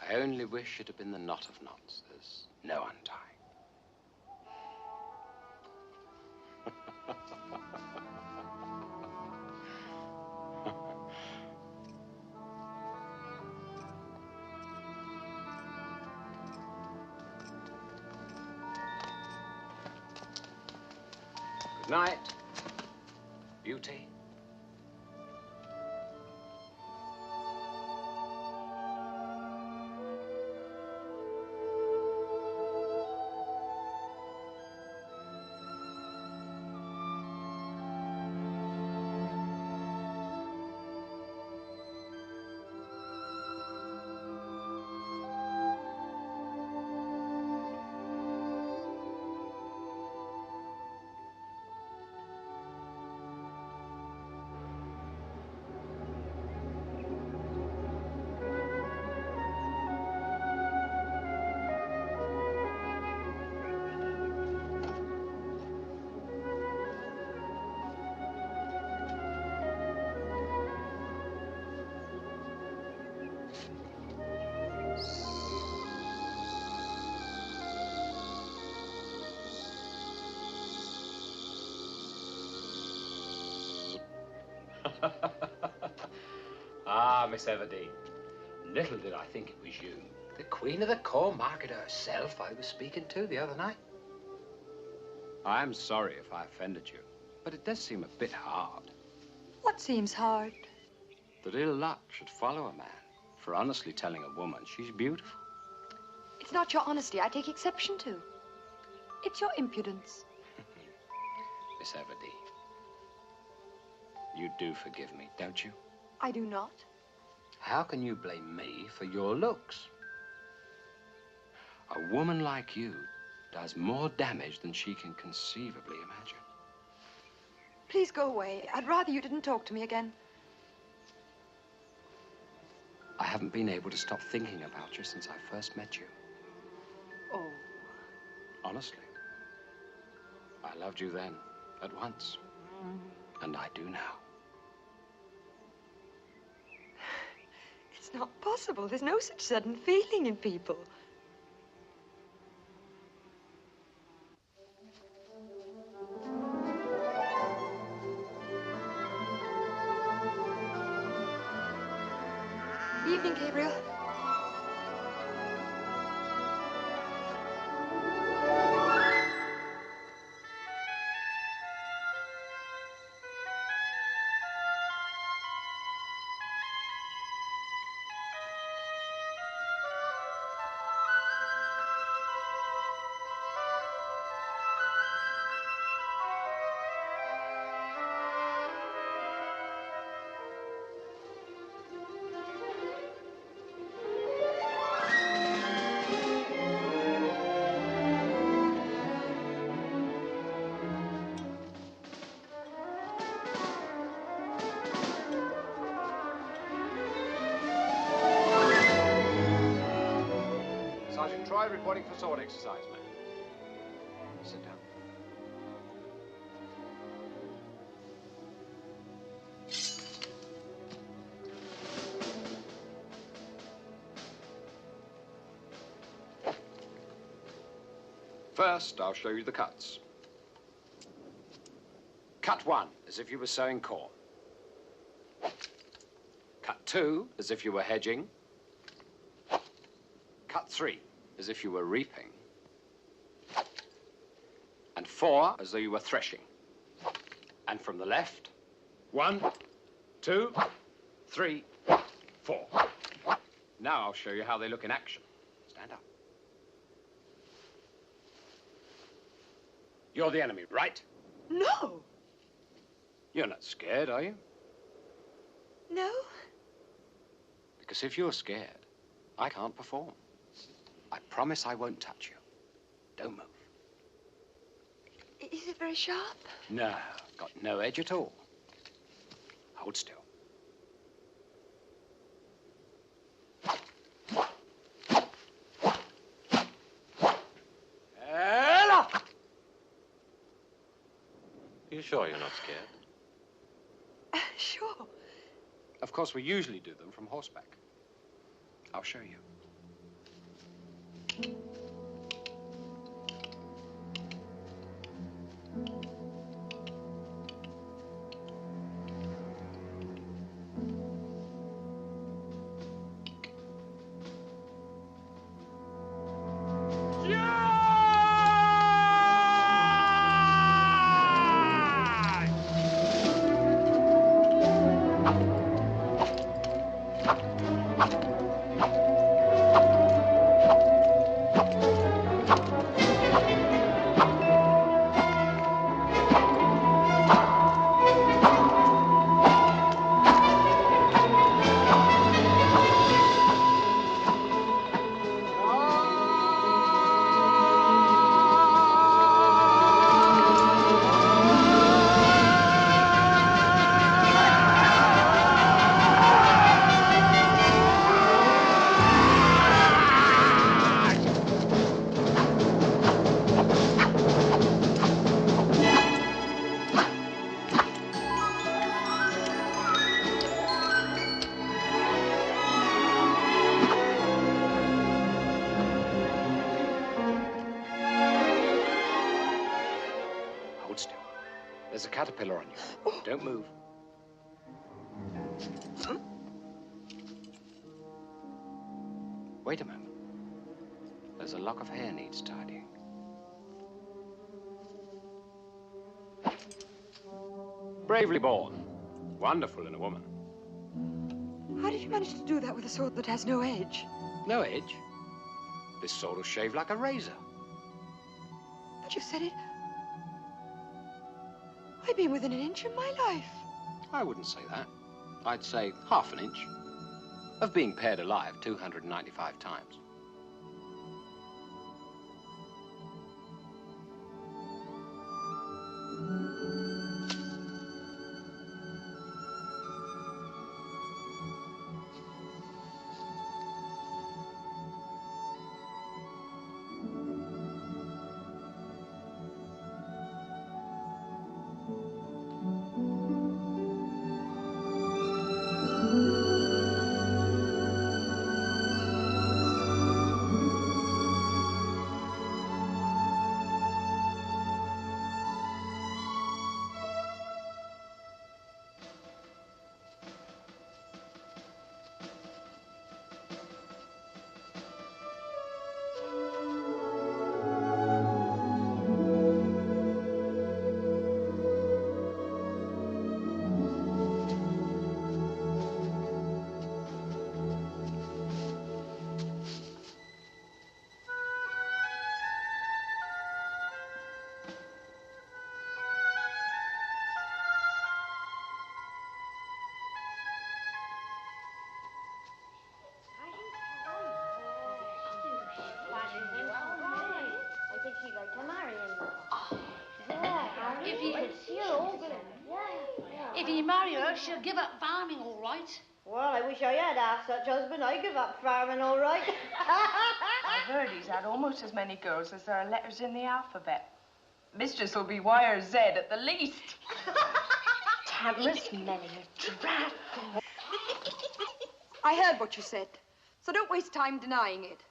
I only wish it had been the knot of knots. There's no untying. Night. Beauty. Ah, Miss Everdeen. Little did I think it was you. The Queen of the Corn Market herself I was speaking to the other night. I'm sorry if I offended you, but it does seem a bit hard. What seems hard? That ill luck should follow a man for honestly telling a woman she's beautiful. It's not your honesty I take exception to. It's your impudence. Miss Everdeen, you do forgive me, don't you? I do not. How can you blame me for your looks? A woman like you does more damage than she can conceivably imagine. Please go away. I'd rather you didn't talk to me again. I haven't been able to stop thinking about you since I first met you. Oh. Honestly. I loved you then, at once. And I do now. It's not possible. There's no such sudden feeling in people. Evening, Gabriel. Sergeant Troy reporting for sword exercise, man. Sit down. First, I'll show you the cuts. Cut 1, as if you were sowing corn. Cut 2, as if you were hedging. Cut 3, as if you were reaping. And 4, as though you were threshing. And from the left, 1, 2, 3, 4. Now I'll show you how they look in action. Stand up. You're the enemy, right? No. You're not scared, are you? No. Because if you're scared, I can't perform. I promise I won't touch you. Don't move. Is it very sharp? No, got no edge at all. Hold still. Ella! You sure you're not scared? Sure. Of course, we usually do them from horseback. I'll show you. caterpillar on you. Don't move. Wait a moment. There's a lock of hair needs tidying. Bravely born. Wonderful in a woman. How did you manage to do that with a sword that has no edge? No edge. This sword will shave like a razor. But you said it... I've been within an inch of my life. I wouldn't say that. I'd say half an inch of being paired alive 295 times. If he marry her, she'll give up farming, all right. Well, I wish I had half such husband. I'd give up farming, all right. I've heard he's had almost as many girls as there are letters in the alphabet. Mistress will be Y or Z at the least. Tamara's smelling a drat. I heard what you said, so don't waste time denying it.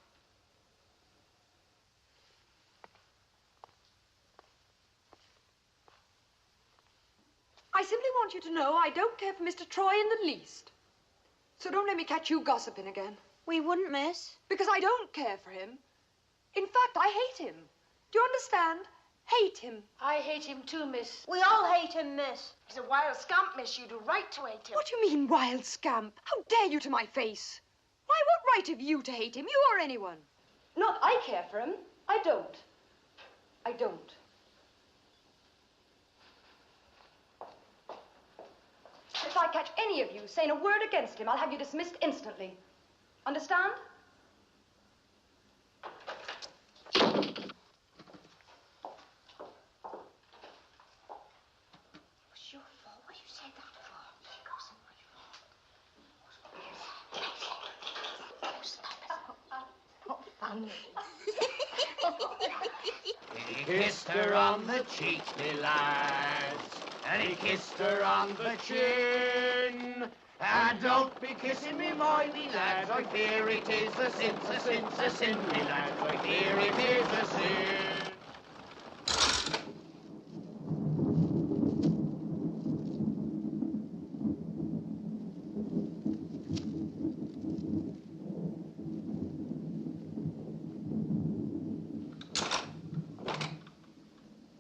I simply want you to know I don't care for Mr. Troy in the least. So don't let me catch you gossiping again. We wouldn't, miss. Because I don't care for him. In fact, I hate him. Do you understand? Hate him. I hate him too, miss. We all hate him, miss. He's a wild scamp, miss. You do right to hate him. What do you mean, wild scamp? How dare you to my face? Why, what right have you to hate him, you or anyone? Not I care for him. I don't. I don't. If I catch any of you saying a word against him, I'll have you dismissed instantly. Understand? What's your fault? What you said that for? It wasn't my fault. Stop it. He kissed her on the cheek, me lads, and he kissed her on the chin. And don't be kissing me, my me lads, I fear it is a sin, a sin, a sin, me lads, I fear it is a sin.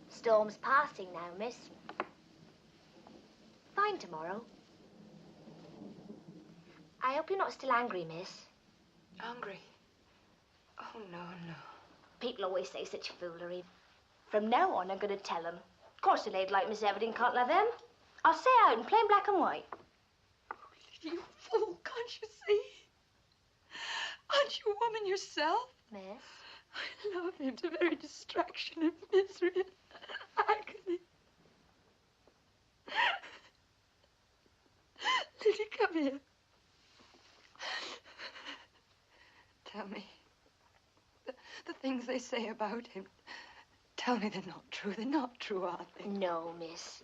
Storm's passing now, miss. Fine tomorrow. I hope you're not still angry, miss. Angry? Oh, no, no. People always say such foolery. From now on, I'm going to tell them. Of course, a lady like Miss Everdeen can't love them. I'll say out in plain black and white. You fool, can't you see? Aren't you a woman yourself? Miss? I love him to very distraction and misery and agony. Lily, come here. Tell me, the things they say about him, tell me they're not true. They're not true, are they? No, miss.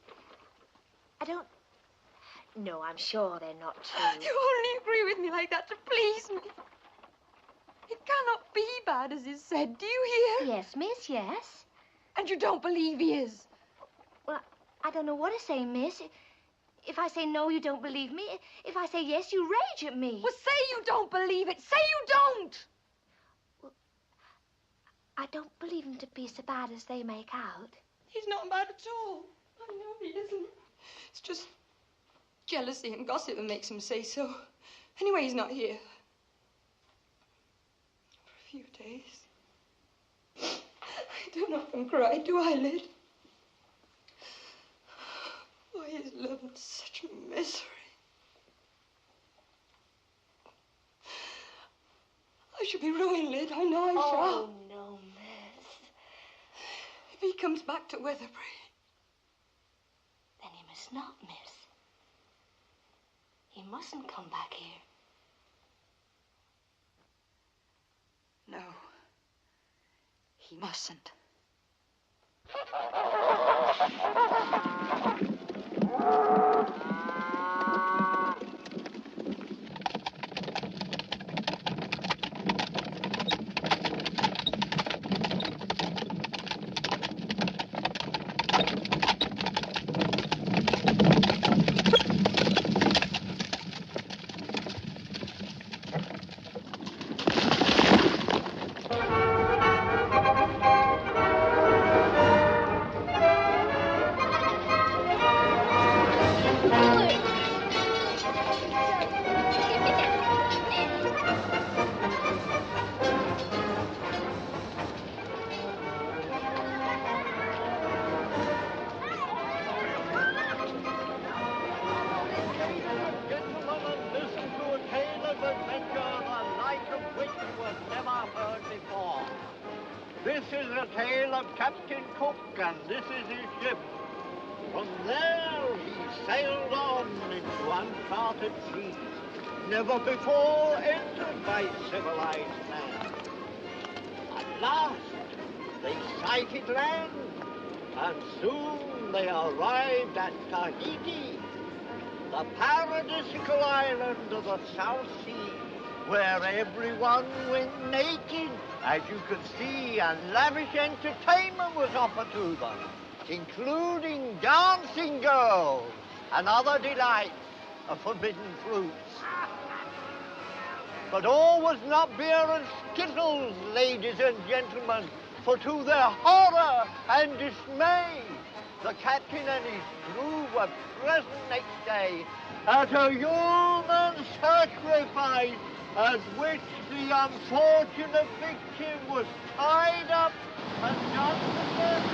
I don't... No, I'm sure they're not true. You only agree with me like that to please me. It cannot be bad as is said, do you hear? Yes, miss, yes. And you don't believe he is? Well, I don't know what to say, miss. If I say no, you don't believe me. If I say yes, you rage at me. Well, say you don't believe it. Say you don't. Well, I don't believe him to be so bad as they make out. He's not bad at all. I know he isn't. It's just jealousy and gossip that makes him say so. Anyway, he's not here. For a few days. I don't often cry, do I, Lyd? Why is love in such misery? I shall be ruined, Lyd. I know I shall. Oh, no, miss. If he comes back to Weatherbury. Then he must not, miss. He mustn't come back here. No. He mustn't. This is a tale of Captain Cook, and this is his ship. From there he sailed on into uncharted seas, never before entered by civilized man. At last, they sighted land, and soon they arrived at Tahiti, the paradisical island of the South Sea, where everyone went naked. As you could see, and lavish entertainment was offered to them, including dancing girls and other delights of forbidden fruits. But all was not beer and skittles, ladies and gentlemen, for to their horror and dismay, the captain and his crew were present next day at a human sacrifice, at which the unfortunate victim was tied up and done to death.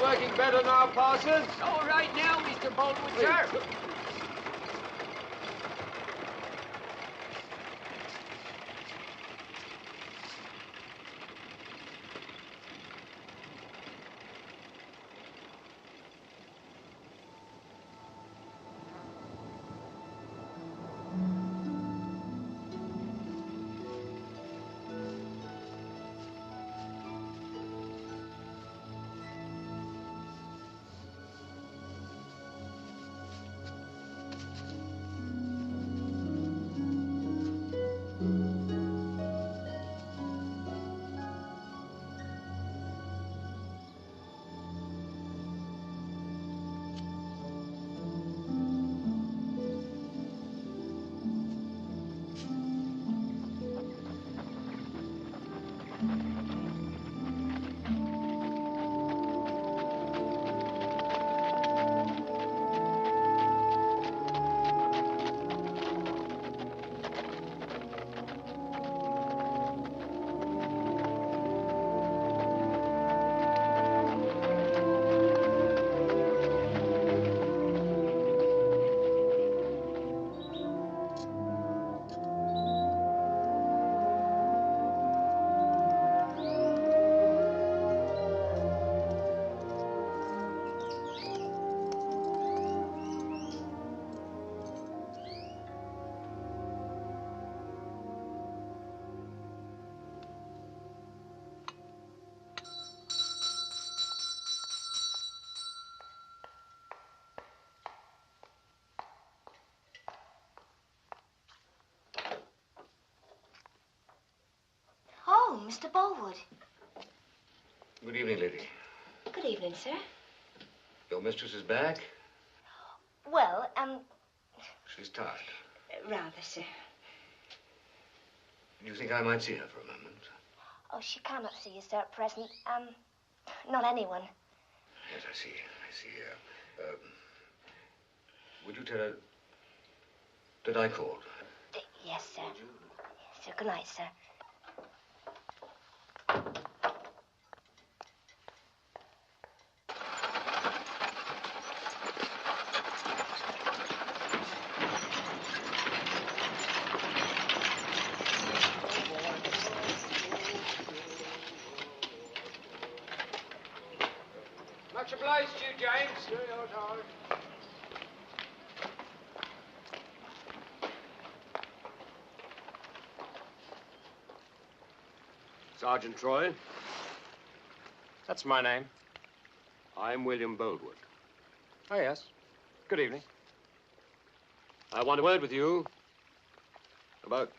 Working better now, Parsons? All right now, Mr. Baldwin, sir. Mr. Bolwood. Good evening, lady. Good evening, sir. Your mistress is back? Well, She's tired. rather, sir. Do you think I might see her for a moment? Oh, she cannot see you, sir, at present. Not anyone. Yes, I see. Would you tell her that I called? Yes, sir. Yes, sir. Good night, sir. Much obliged to you, James. Sergeant Troy, That's my name. I'm William Boldwood. Oh, yes. Good evening. I want a word with you about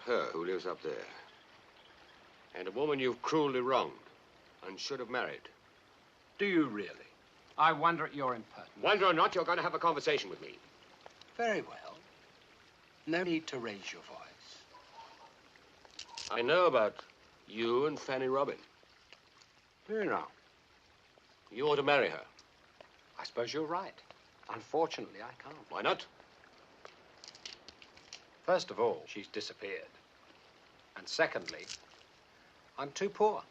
her who lives up there. And a woman you've cruelly wronged and should have married. Do you really? I wonder at your impertinence. Wonder or not, you're going to have a conversation with me. Very well. No need to raise your voice. I know about you and Fanny Robin. Do you know? You ought to marry her. I suppose you're right. Unfortunately, I can't. Why not? First of all, she's disappeared. And secondly, I'm too poor.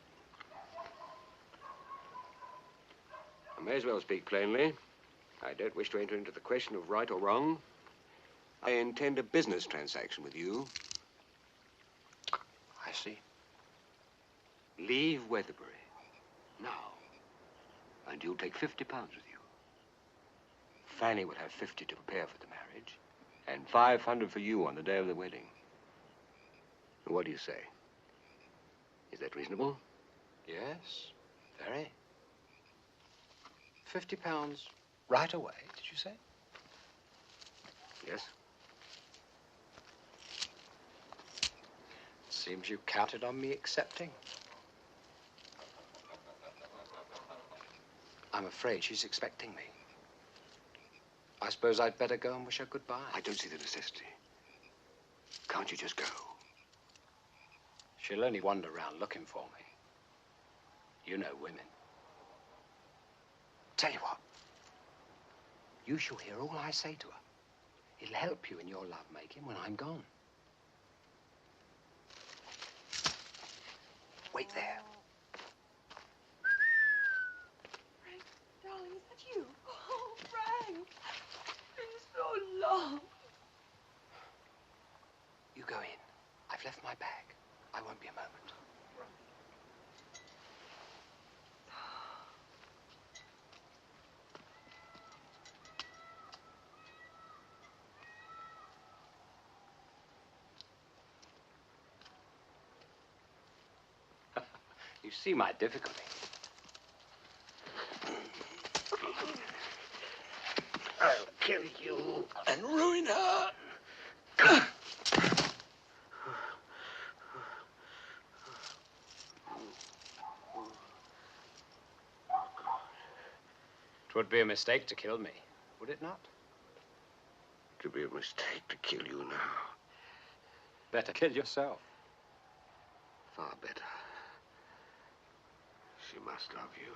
I may as well speak plainly. I don't wish to enter into the question of right or wrong. I intend a business transaction with you. I see. Leave Weatherbury now, and you'll take £50 with you. Fanny will have 50 to prepare for the marriage, and 500 for you on the day of the wedding. What do you say? Is that reasonable? Yes, very. £50 right away, did you say? Yes. Seems you counted on me accepting. I'm afraid she's expecting me. I suppose I'd better go and wish her goodbye. I don't see the necessity. Can't you just go? She'll only wander around looking for me. You know women. Tell you what. You shall hear all I say to her. It'll help you in your love-making when I'm gone. Wait there. Frank, darling, is that you? Oh, Frank. It's been so long. You go in. I've left my bag. I won't be a moment. You see my difficulty. I'll kill you and ruin her. It would be a mistake to kill me, would it not? It would be a mistake to kill you now. Better kill yourself. Far better. She must love you.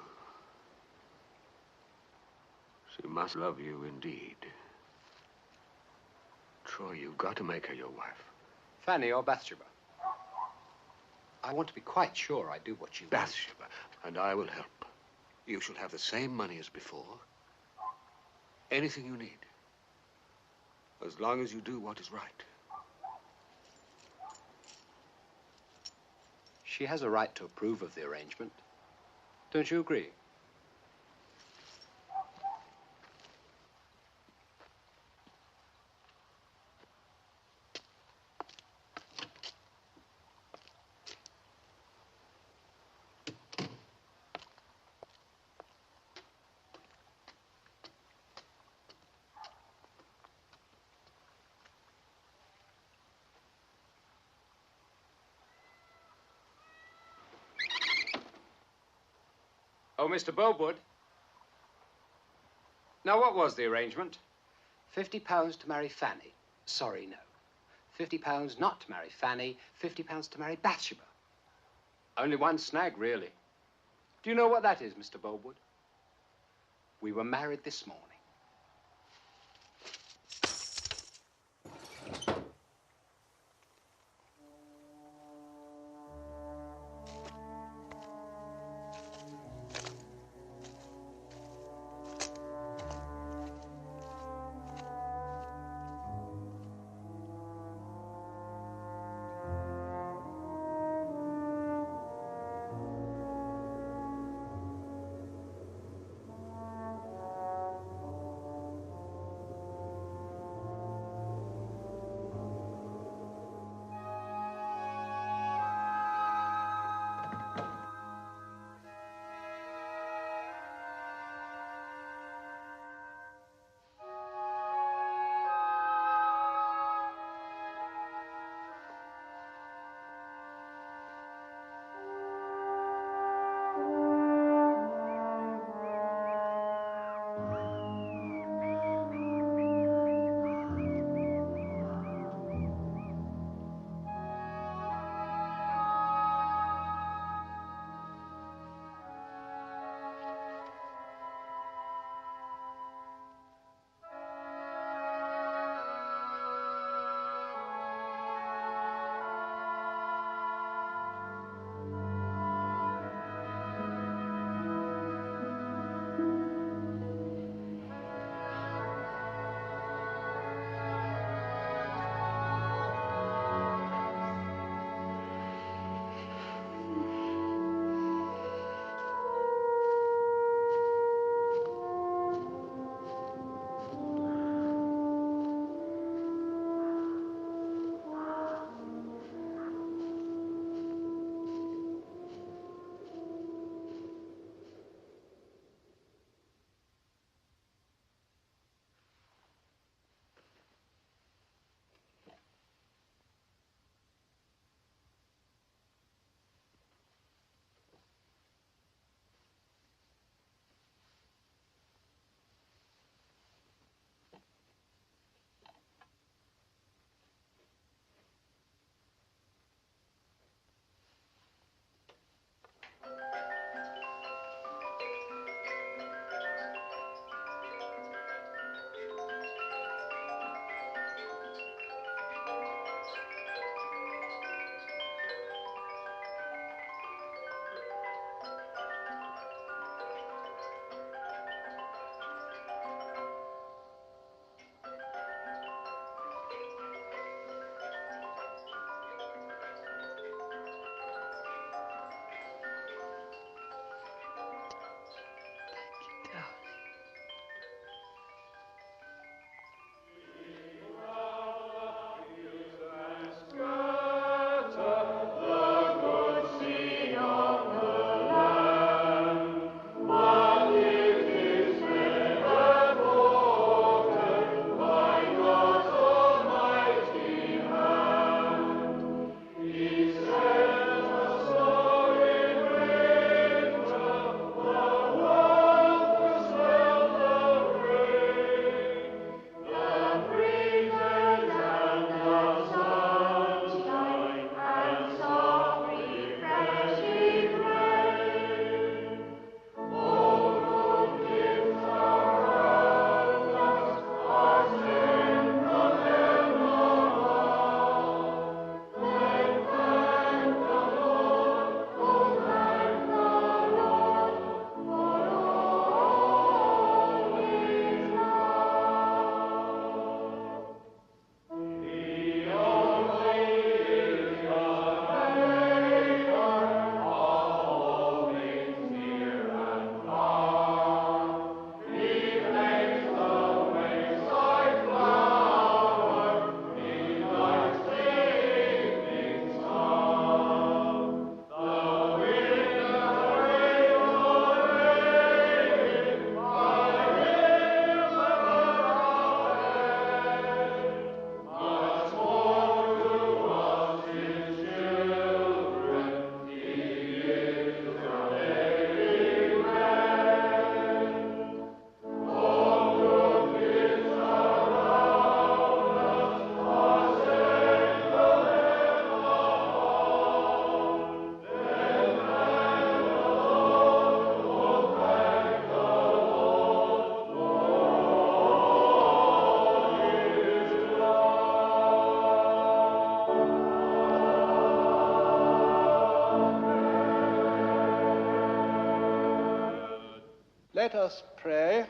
She must love you indeed. Troy, you've got to make her your wife. Fanny or Bathsheba? I want to be quite sure I do what you want. Bathsheba, and I will help. You shall have the same money as before. Anything you need. As long as you do what is right. She has a right to approve of the arrangement. Don't you agree? Oh, Mr. Boldwood. Now, what was the arrangement? £50 to marry Fanny. Sorry, no. £50 not to marry Fanny, £50 to marry Bathsheba. Only one snag, really. Do you know what that is, Mr. Boldwood? We were married this morning. Let us pray.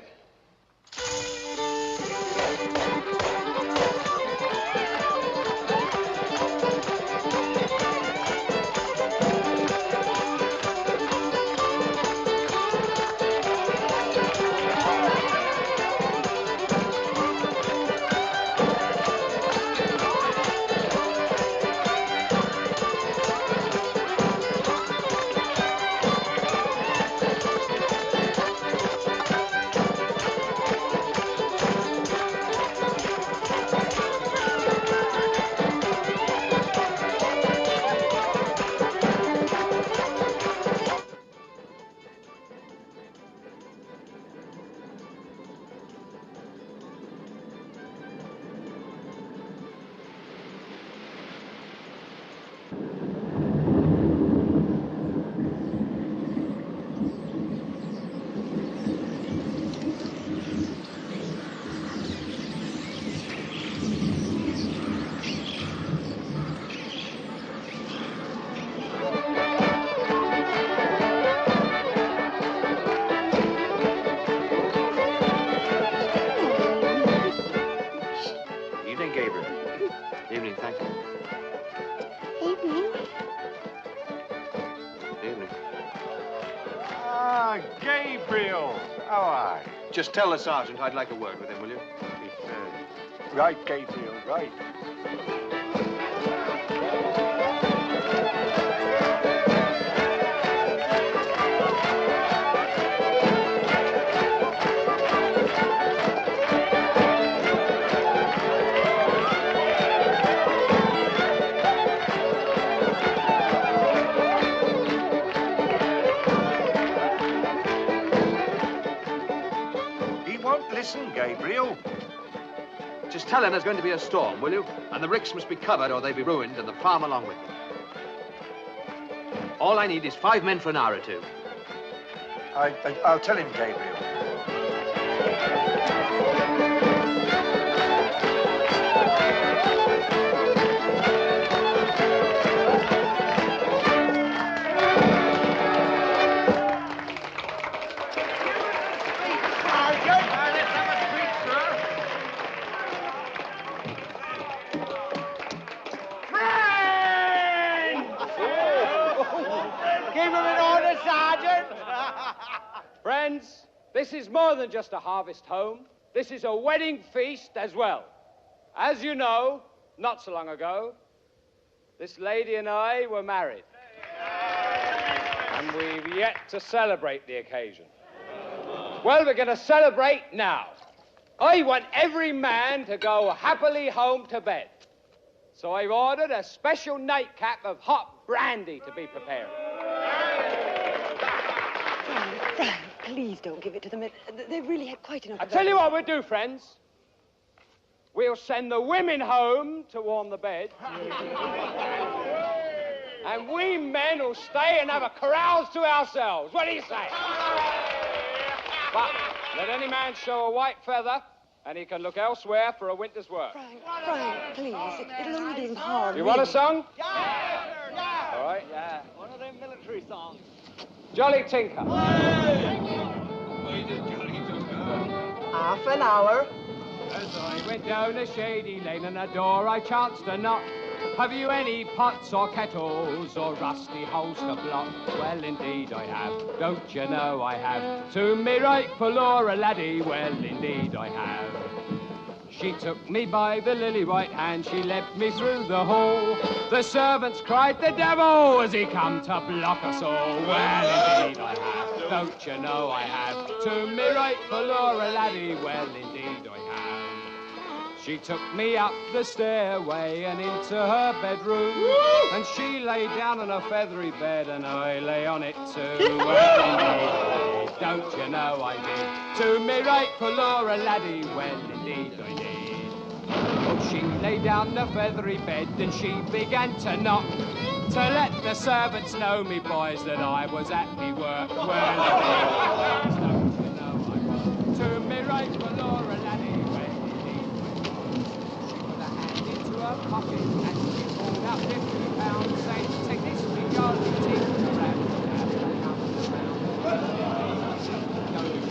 Evening, Gabriel. Evening, thank you. Evening. Evening. Ah, Gabriel. How are you? Just tell the sergeant I'd like a word with him, will you? Right, Gabriel, right. He won't listen, Gabriel. Just tell him there's going to be a storm, will you? And the ricks must be covered or they'll be ruined, and the farm along with them. All I need is 5 men for an hour or two. I'll tell him, Gabriel. Give him an order, Sergeant! Friends, this is more than just a harvest home. This is a wedding feast as well. As you know, not so long ago, this lady and I were married. And we've yet to celebrate the occasion. Well, we're going to celebrate now. I want every man to go happily home to bed. So I've ordered a special nightcap of hot brandy to be prepared. Frank, please don't give it to them. They've really had quite enough. I tell you what we'll do, friends. We'll send the women home to warm the bed. And we men will stay and have a carouse to ourselves. What do you say? But let any man show a white feather, and he can look elsewhere for a winter's work. Frank, please. It'll only do him harm. You want a song? Yeah. All right. Yeah, one of them military songs. Jolly Tinker. Half an hour. As I went down a shady lane and a door I chanced to knock. Have you any pots or kettles or rusty holes to block? Well, indeed I have. Don't you know I have? To me rightful Laura laddie, well, indeed I have. She took me by the lily white hand, she led me through the hall. The servants cried, the devil, as he come to block us all. Well, indeed I have, don't you know I have. To me rightful Laura laddie, well, indeed I have. She took me up the stairway and into her bedroom. And she lay down on a feathery bed and I lay on it too. Well, indeed, don't you know I did. To me rightful Laura laddie, well, indeed I did. Oh, she lay down the feathery bed and she began to knock, to let the servants know, me boys, that I was at me work. Well, indeed, don't you know I was. To me rightful Laura laddie, well, indeed. She put her hand into her pocket and she pulled out £50, saying, take this, me jolly tinker, and have a pound. Don't you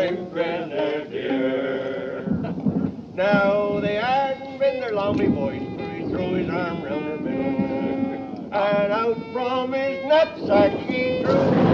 French grenadier. Now they hadn't been there long, me boys, but he threw his arm round her middle, and out from his knapsack he drew.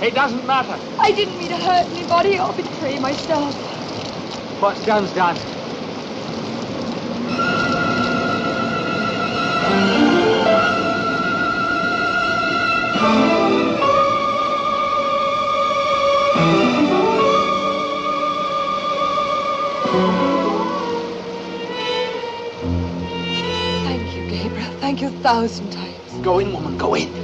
It doesn't matter. I didn't mean to hurt anybody or betray myself. What's done's done. Thank you, Gabriel. Thank you 1,000 times. Go in, woman, go in.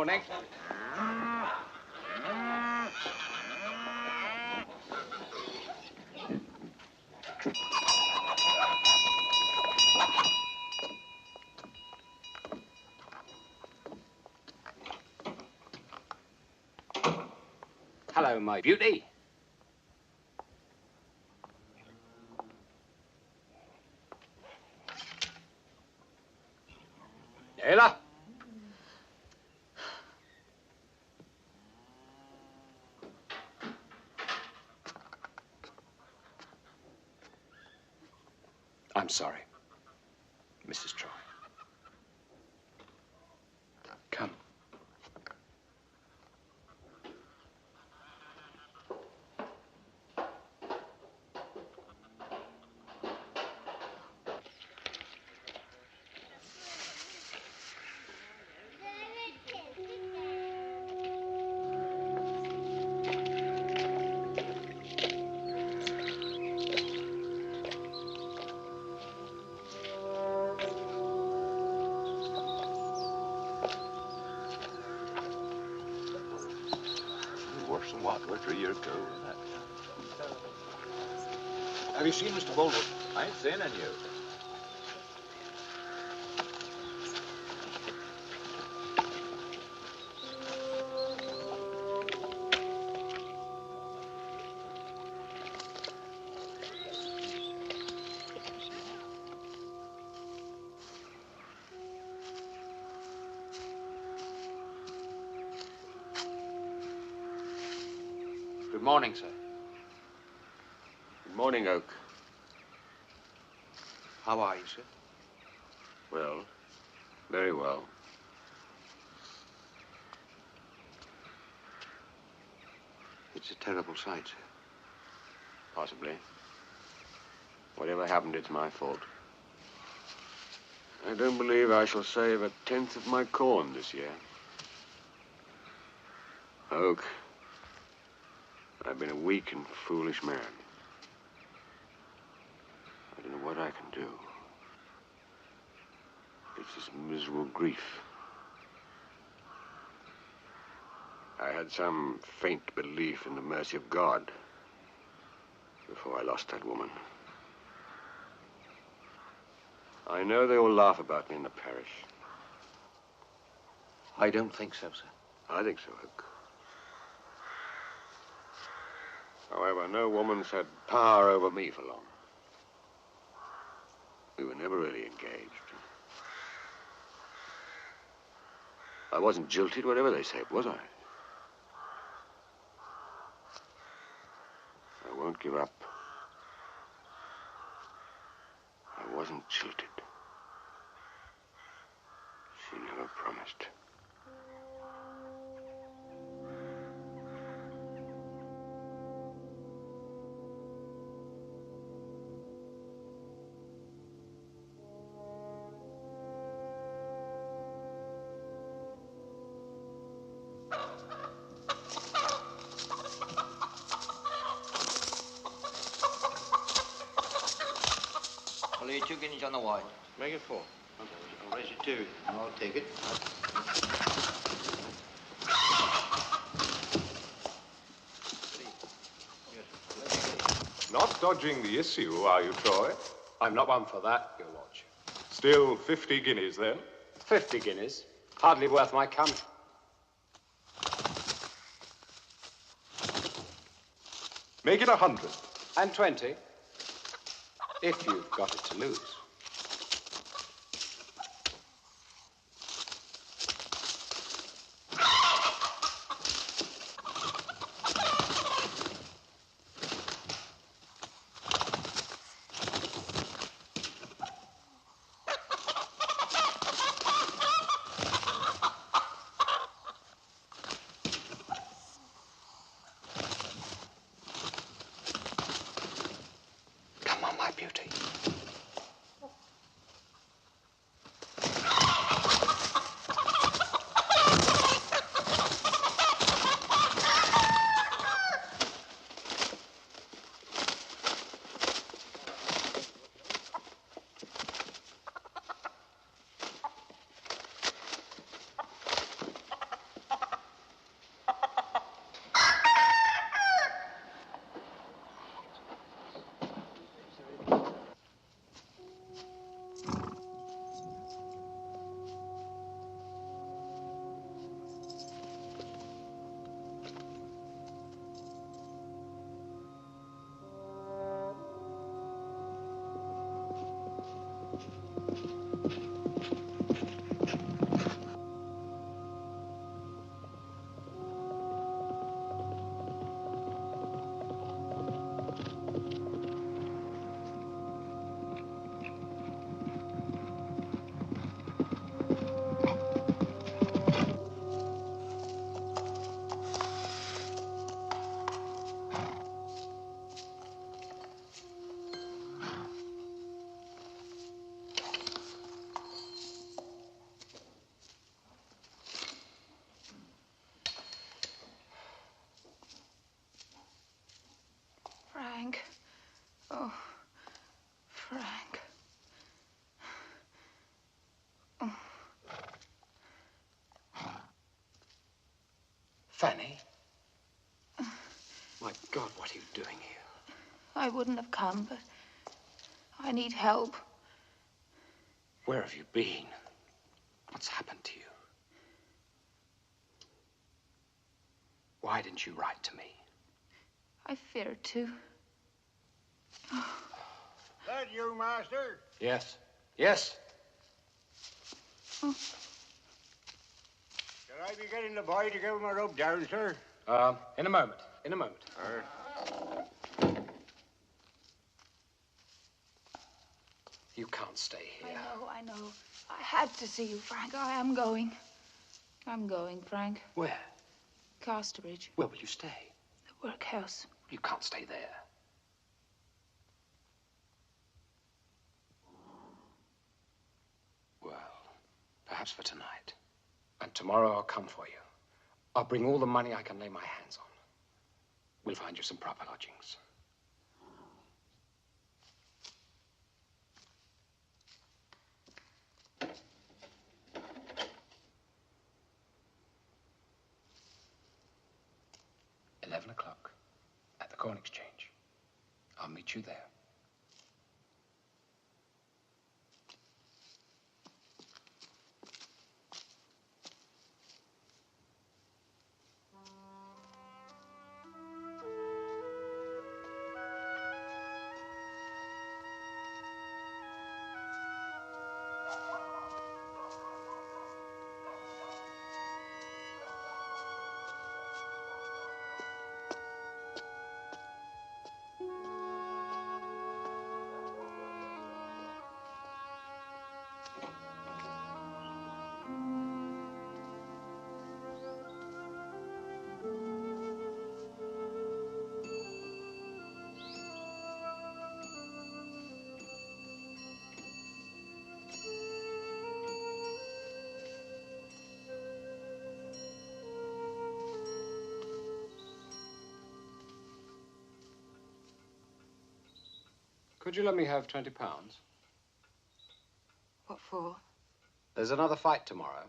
morning. Hello, my beauty. Ella? I'm sorry, Mrs. Troy. Come. Worse than what? We're 3 years ago. Have you seen Mr. Bolwood? I ain't seen any you. Good morning, sir. Good morning, Oak. How are you, sir? Well, very well. It's a terrible sight, sir. Possibly. Whatever happened, it's my fault. I don't believe I shall save 1/10 of my corn this year. Oak, I've been a weak and foolish man. I don't know what I can do. It's this miserable grief. I had some faint belief in the mercy of God before I lost that woman. I know they all laugh about me in the parish. I don't think so, sir. I think so, Oak. However, no woman's had power over me for long. We were never really engaged. I wasn't jilted, whatever they say, was I? I won't give up. I wasn't jilted. She never promised. I'll leave 2 guineas on the white. Make it 4. Okay, I'll raise it 2. I'll take it. Not dodging the issue, are you, Troy? I'm not one for that, Your Lordship. Still 50 guineas, then? 50 guineas. Hardly worth my coming. Make it 100. And 20. If you've got it to lose. Come on, my beauty. God, what are you doing here? I wouldn't have come, but I need help. Where have you been? What's happened to you? Why didn't you write to me? I feared to. That you, Master? Yes. Yes. Shall I be getting the boy to give him a rub down, sir? In a moment. In a moment. You can't stay here. I know. I had to see you, Frank. I am going. I'm going, Frank. Where? Casterbridge. Where will you stay? The workhouse. You can't stay there. Well, perhaps for tonight. And tomorrow I'll come for you. I'll bring all the money I can lay my hands on. We'll find you some proper lodgings. $11 at the Corn Exchange. I'll meet you there. Could you let me have £20? What for? There's another fight tomorrow.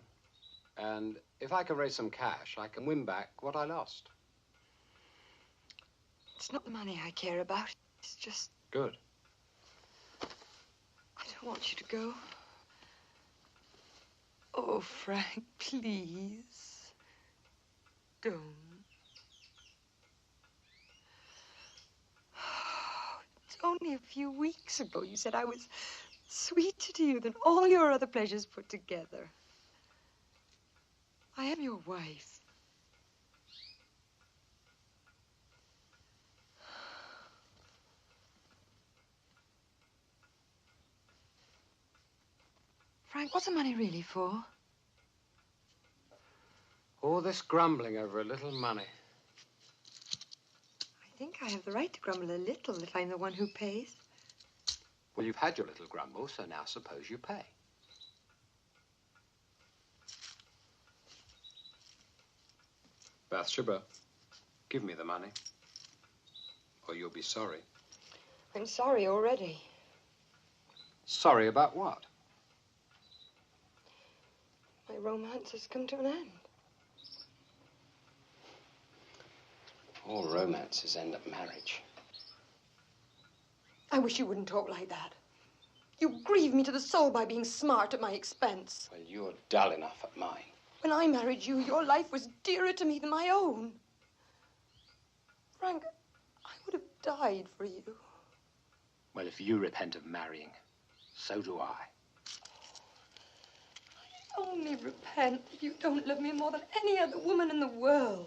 And if I can raise some cash, I can win back what I lost. It's not the money I care about. It's just... Good. I don't want you to go. Oh, Frank, please. Don't. It's only a few weeks ago you said I was sweeter to you than all your other pleasures put together. I am your wife. Frank, what's the money really for? All this grumbling over a little money. I think I have the right to grumble a little if I'm the one who pays. Well, you've had your little grumble, so now suppose you pay. Bathsheba, give me the money, or you'll be sorry. I'm sorry already. Sorry about what? My romance has come to an end. All romances end at marriage. I wish you wouldn't talk like that. You grieve me to the soul by being smart at my expense. Well, you're dull enough at mine. When I married you, your life was dearer to me than my own. Frank, I would have died for you. Well, if you repent of marrying, so do I. Only repent if you don't love me more than any other woman in the world.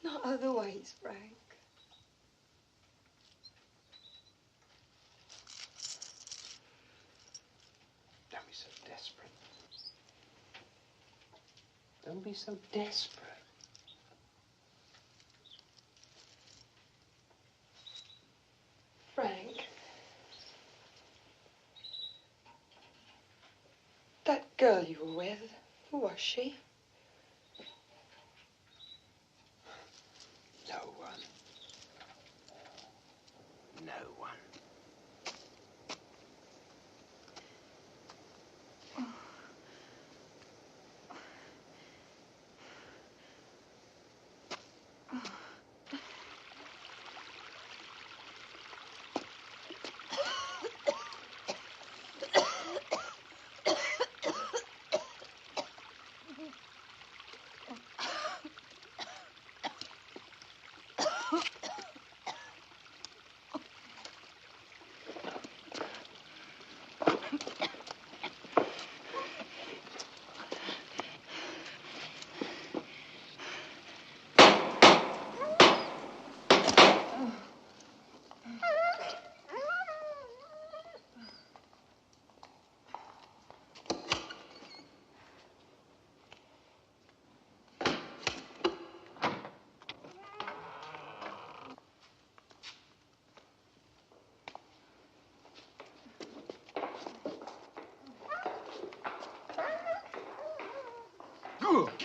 Not otherwise, Frank. Don't be so desperate. Don't be so desperate. Frank. That girl you were with, who was she? No one. No one.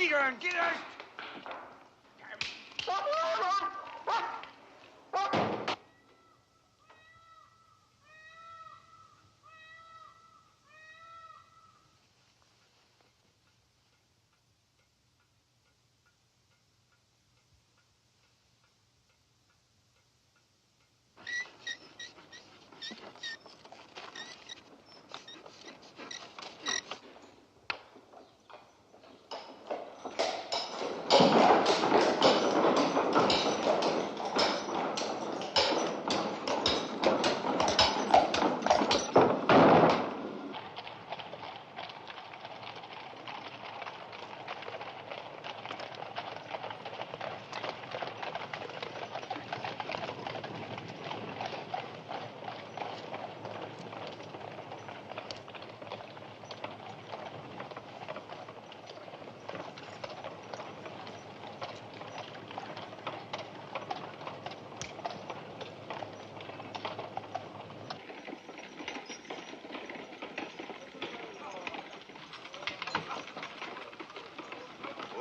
Get on, get on!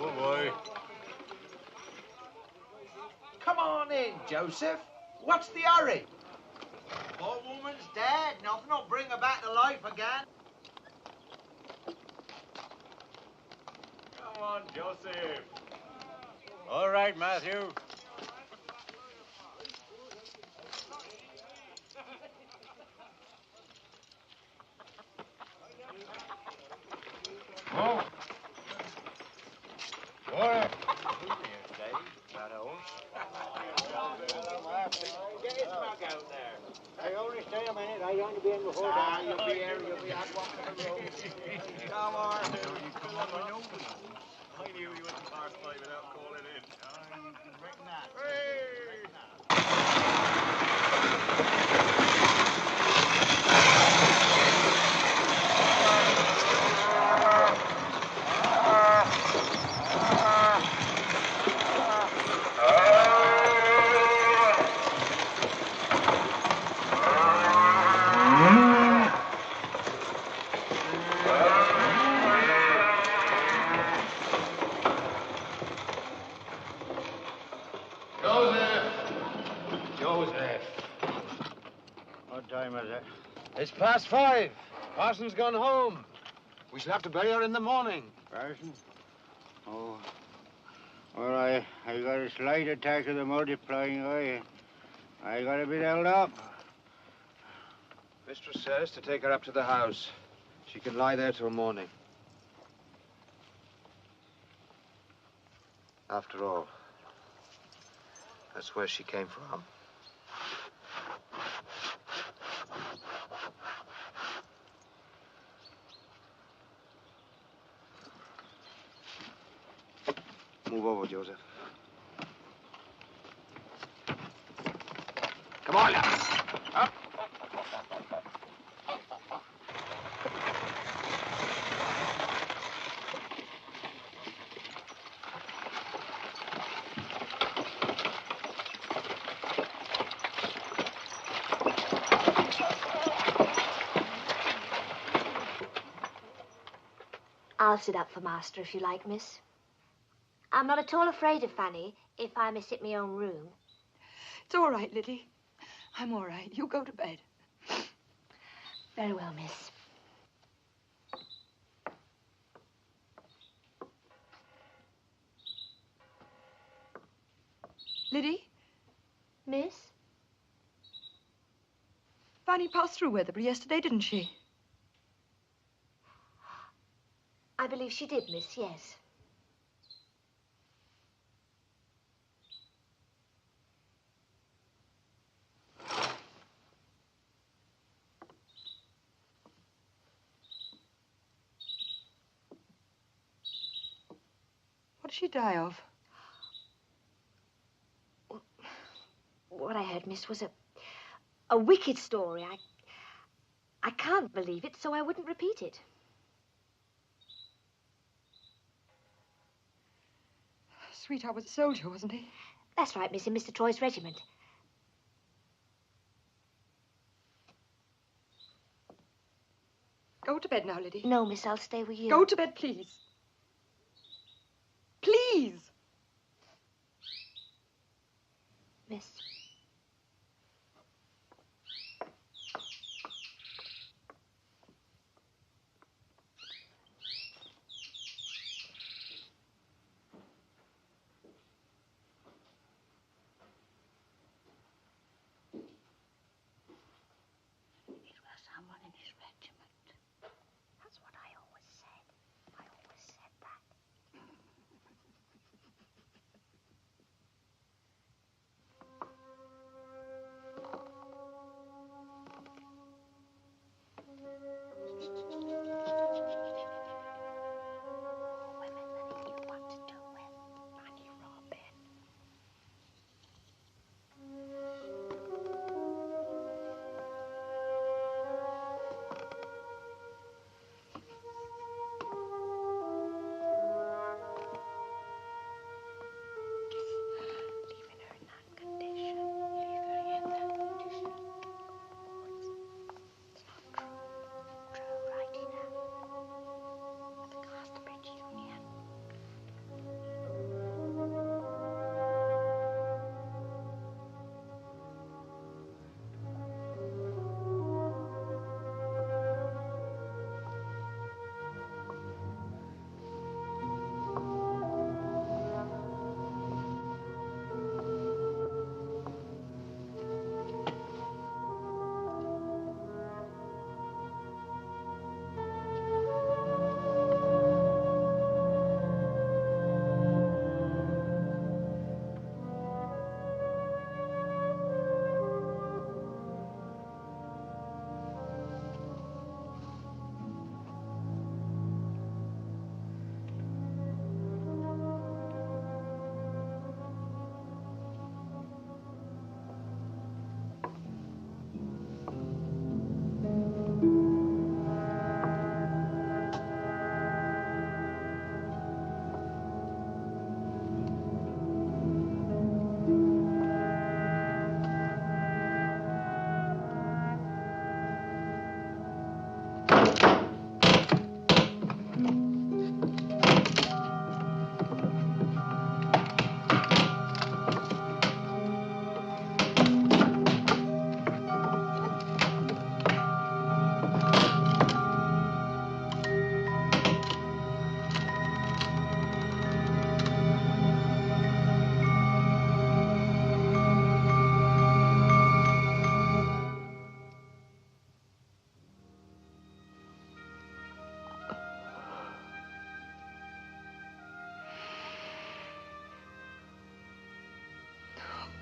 Oh, boy. Come on in, Joseph. What's the hurry? Poor woman's dead. Nothing will bring her back to life again. Come on, Joseph. All right, Matthew. Oh. What? Get his mug out there. I only stay a minute. I don't be in before that. You'll be here. You'll be out walking the road. Come on. I knew you wouldn't pass by without calling in. Reckon that. Joseph. What time is it? It's past 5. Parson's gone home. We shall have to bury her in the morning. Parson? Oh. Well, I got a slight attack of the multiplying eye. I got a bit held up. Mistress says to take her up to the house. She can lie there till morning. After all, that's where she came from. Move over, Joseph. Come on, now. Up. I'll sit up for master if you like, miss. I'm not at all afraid of Fanny if I may sit in my own room. It's all right, Liddy. I'm all right. You go to bed. Very well, miss. Liddy? Miss? Fanny passed through Weatherbury yesterday, didn't she? I believe she did, miss, yes. What did she die of? What I heard, miss, was a wicked story. I can't believe it, so I wouldn't repeat it. Sweetheart was a soldier, wasn't he? That's right, miss, in Mr. Troy's regiment. Go to bed now, Liddy. No, miss, I'll stay with you. Go to bed, please. miss. It was someone in his regiment. That's what I always said. I always said that. Women that he knew what to do with. Honey Robin. Leaving her in that condition. Leave her in that condition. It's not true. True, right, Ina? The Casterbridge Union.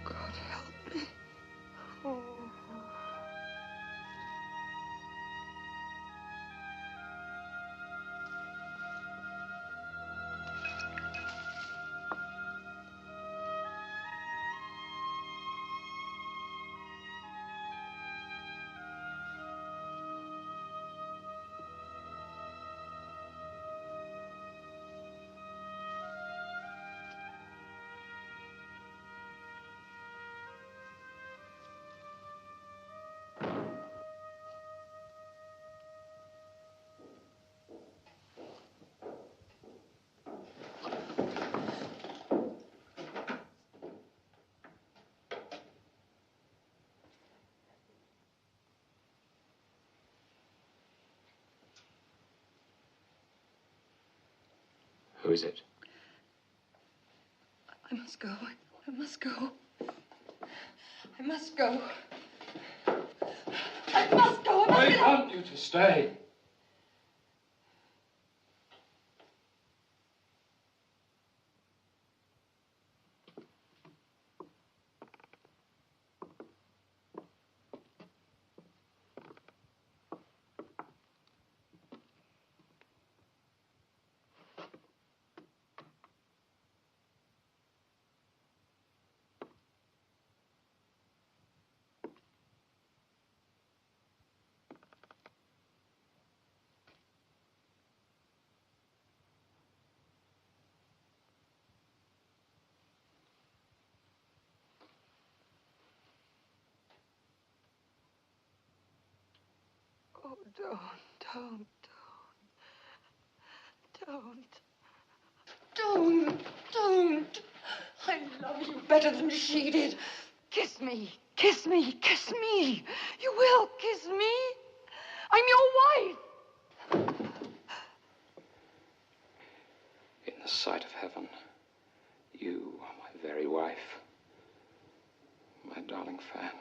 God help me. Oh. Who is it? I must go. I must go. I must go. I must go. I want you to stay. Oh, don't. Don't. I love you better than she did. Kiss me, kiss me, kiss me. You will kiss me. I'm your wife. In the sight of heaven, you are my very wife. My darling Fan.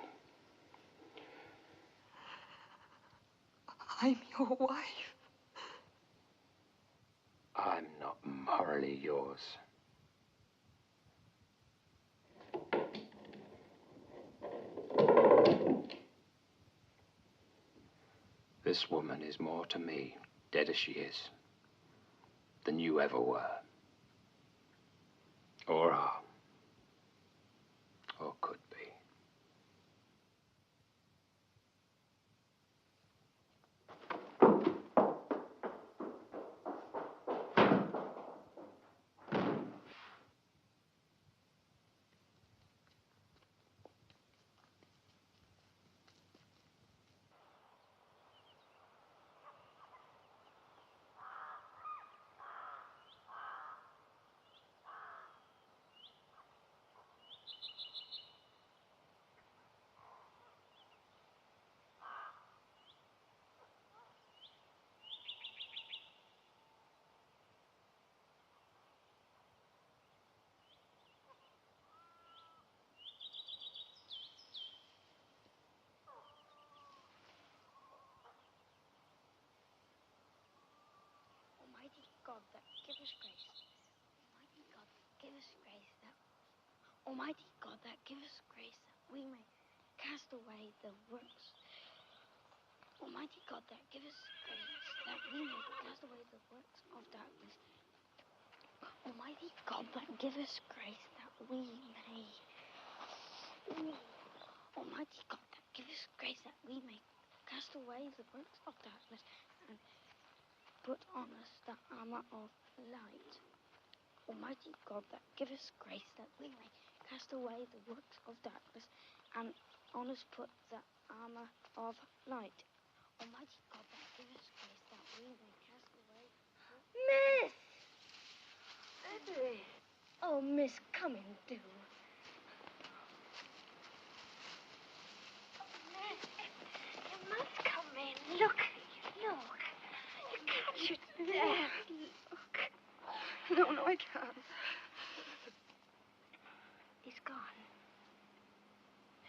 I'm your wife. I'm not morally yours. This woman is more to me, dead as she is, than you ever were. Or are. Or could be. Almighty God that give us grace. Almighty God that give us grace that. Almighty God that give us grace that we may cast away the works. Almighty God that give us grace that we may cast away the works of darkness. Almighty God that give us grace that we may. Almighty God that give us grace that we may cast away the works of darkness and put on us the armor of light. Almighty God that give us grace that we may cast away the works of darkness and on us put the armor of light. Almighty God that give us grace that we may cast away. Miss! Eddie! Oh, Miss, come in, do. Oh, Miss, you must come in. Look. You can't sit there. Look. No, I can't. He's gone.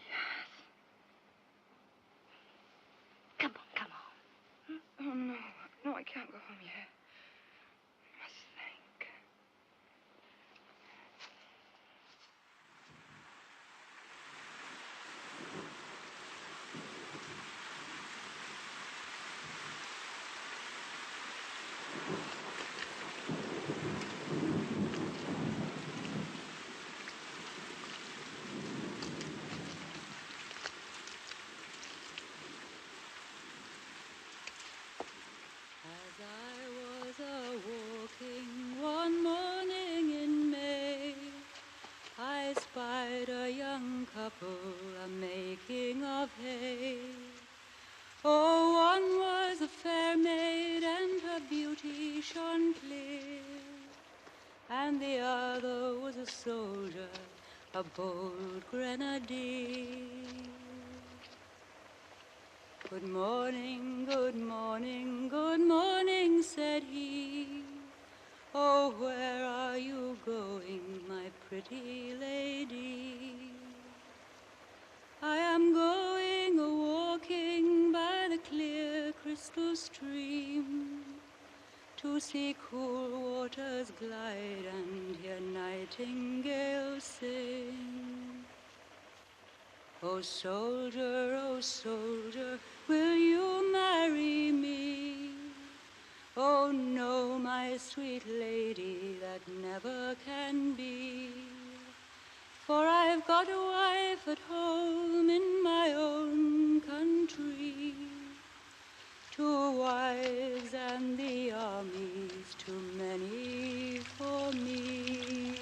Yes. Come on. Oh, no, I can't go home yet. I must think. As I was a-walking one morning in May, I spied a young couple a-making of hay. Oh, one was a fair maid and her beauty shone clear, and the other was a soldier, a bold grenadier. Good morning, good morning, good morning, said he. Oh, where are you going, my pretty lady? I am going a-walking by the clear crystal stream to see cool waters glide and hear nightingales sing. Oh, soldier, will you marry me? Oh, no, my sweet lady, that never can be. For I've got a wife at home in my own country. 2 wives and the army's too many for me.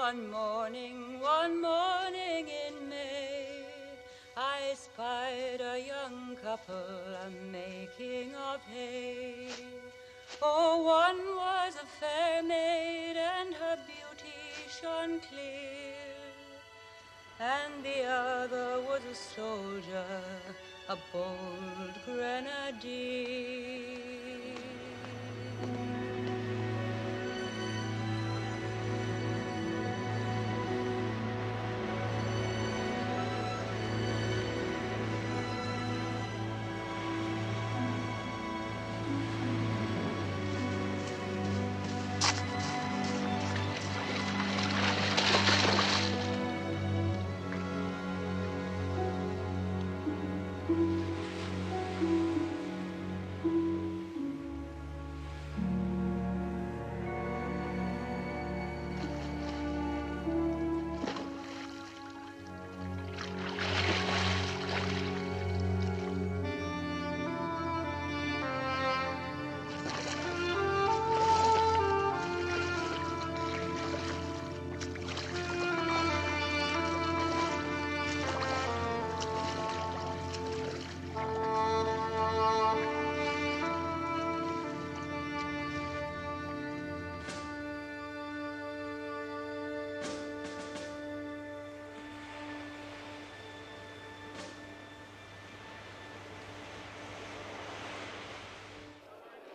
One morning in May, I spied a young couple a-making of hay. Oh, one was a fair maid, and her beauty shone clear, and the other was a soldier, a bold grenadier.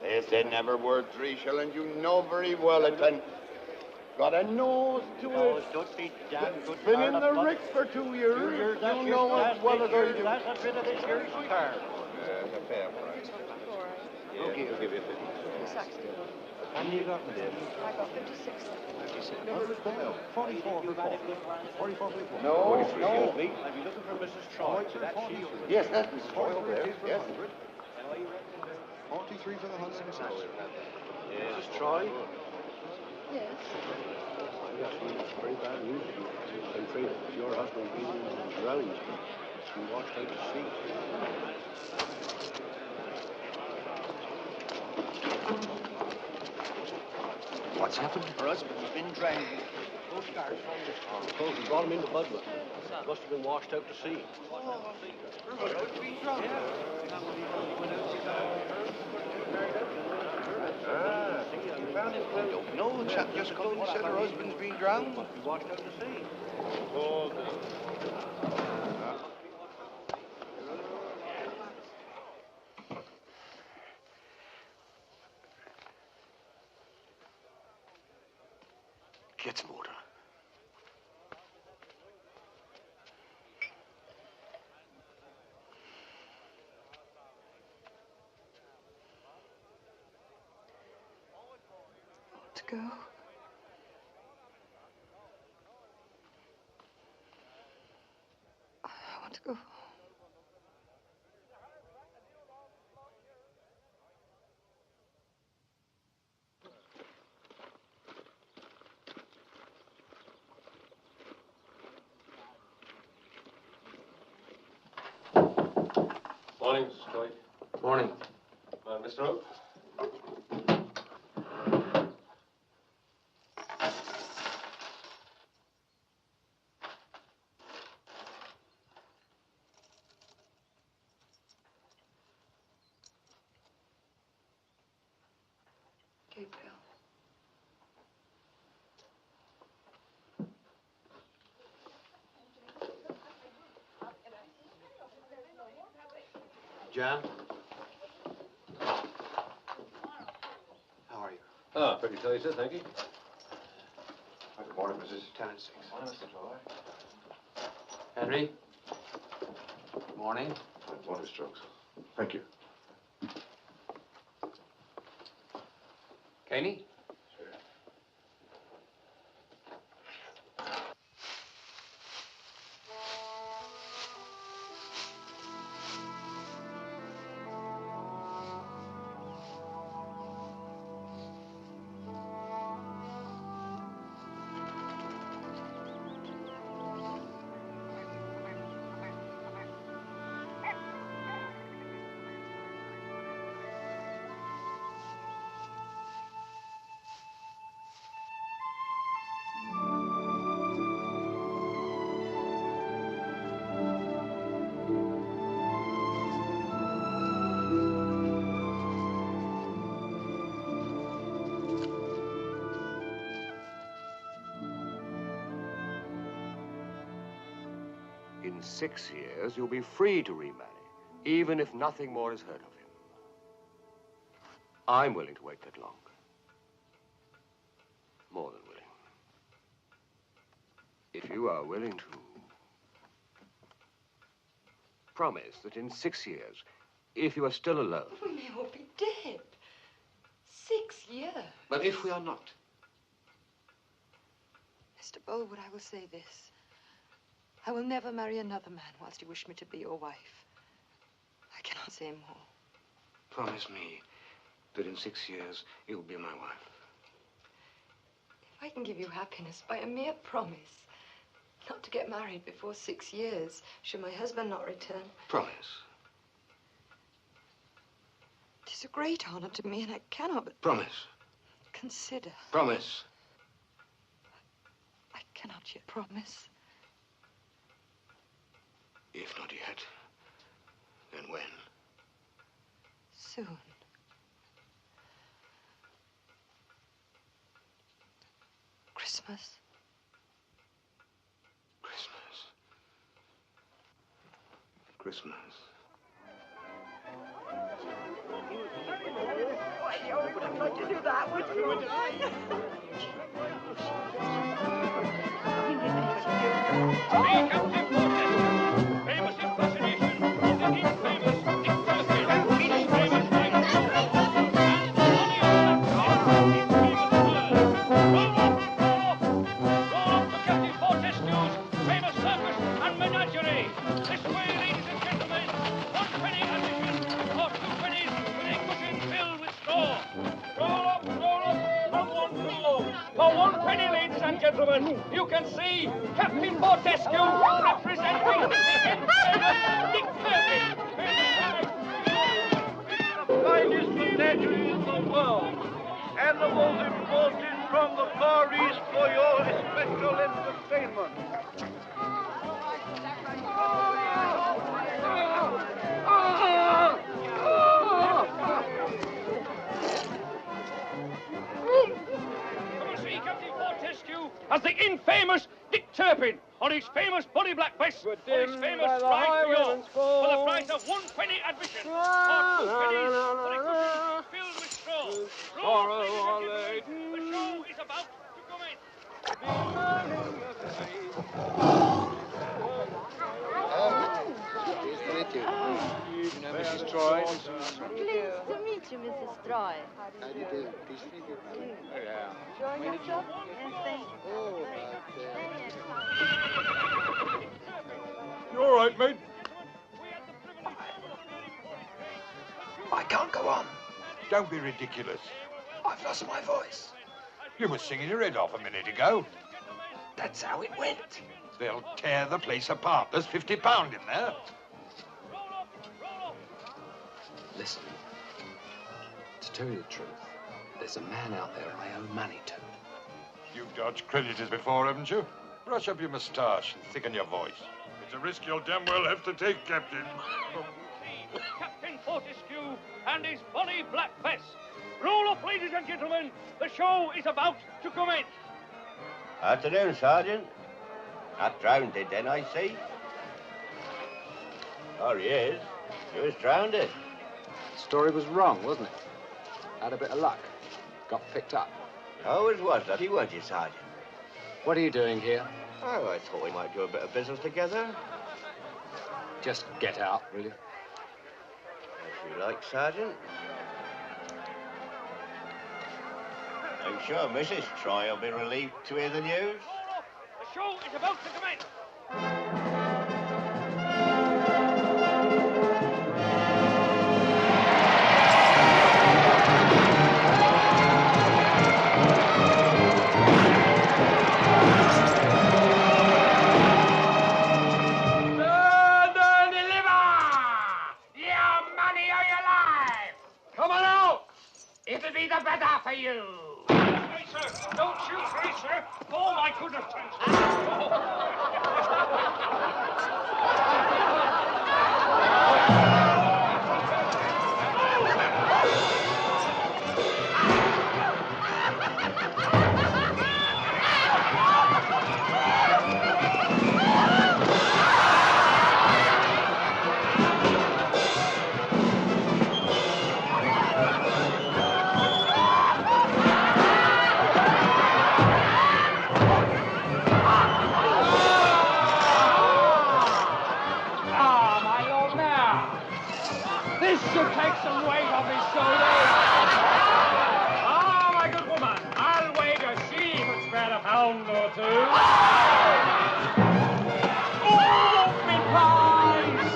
They said never worth 3 shillings. You know very well it, and got a nose to it. Don't be damn good. Been in the rick for 2 years. You know as well as I do. That's a bit of this year's car. It's a fair price. Okay, I'll give you 50. How many you got, my dear? I got 56. 56. 44 for 4. 44 for 4. No, 43. no. Excuse me. I'll be looking for Mrs. Troy. Yes, that's Mrs. Troy over there. Yes. 43 for the 106. Mrs. Troy? Yes. I got some very bad news. I'm afraid your husband being drowned. He washed out to sea. What's happened? Her husband's been drowned. Those scars from this car. Suppose we brought him into Budva. Must have been washed out to sea. I don't know. The chap just called and said her husband's been drowned. Must be washed out to sea. Get some water. To go. I want to go. Morning, Mrs. Troy. Morning. Mr. Hope. Gabriel. Jan? How are you? Ah, pretty tight, sir, thank you. Good morning, Mrs. Terence. Morning, Mr. Troy. Henry? Good morning. Good morning, Strokes. Thank you. Caney? 6 years, you'll be free to remarry, even if nothing more is heard of him. I'm willing to wait that long. More than willing. If you are willing to promise that in 6 years, if you are still alone... We may all be dead. 6 years. But if we are not? Mr. Boldwood, I will say this. I will never marry another man whilst you wish me to be your wife. I cannot say more. Promise me that in 6 years, you'll be my wife. If I can give you happiness by a mere promise, not to get married before 6 years, should my husband not return. Promise. It is a great honor to me, and I cannot but... Promise. Consider. Promise. I cannot yet promise. If not yet, then when? Soon. Christmas. Christmas. Why, you wouldn't like to do that, would you? Famous impersonation of the infamous famous circus and menagerie. This way, ladies and gentlemen, 1 penny admission or 2 pennies with a cushion filled with straw. Roll up, someone roll. For 1 penny, ladies and gentlemen, you can see Captain Fortescue representing the infamous Dick Turpin. The finest menagerie in the world. Animals imported from the Far East for your special entertainment. Come and see Captain Fortescue as the infamous Dick Turpin on his famous bloody black vest, on his famous ride to York, for the price of 1 penny admission, or 2 pennies for a cushion filled with straw. Roll up, ladies and gentlemen, the show is about to commence. Pleased to meet you. You know Mrs. Troy? Pleased to meet you, Mrs. Troy. How do you do? Pleased to meet you. Yeah. Enjoying yourself? Yes, thank you. You all right, mate? I can't go on. Don't be ridiculous. I've lost my voice. You were singing your head off a minute ago. That's how it went. They'll tear the place apart. There's £50 in there. Listen, to tell you the truth, there's a man out there I owe money to. You've dodged creditors before, haven't you? Brush up your moustache and thicken your voice. It's a risk you'll damn well have to take, Captain. Captain Fortescue and his bonny black vest. Roll up, ladies and gentlemen. The show is about to commence. Afternoon, Sergeant. Not drowned, then, I see. Oh, he is. He was drowned. The story was wrong, wasn't it? Had a bit of luck. Got picked up. Always was that, he weren't you, Sergeant? What are you doing here? Oh, I thought we might do a bit of business together. Just get out, will you? If you like, Sergeant. I'm sure Mrs. Troy will be relieved to hear the news. The show is about to commence. Come on out! It'll be the better for you. Hey, sir, don't shoot me, sir. Oh, my goodness. some weight off his shoulders. Ah, my good woman, I'll wager she could spare a pound or two. Oh, me pies!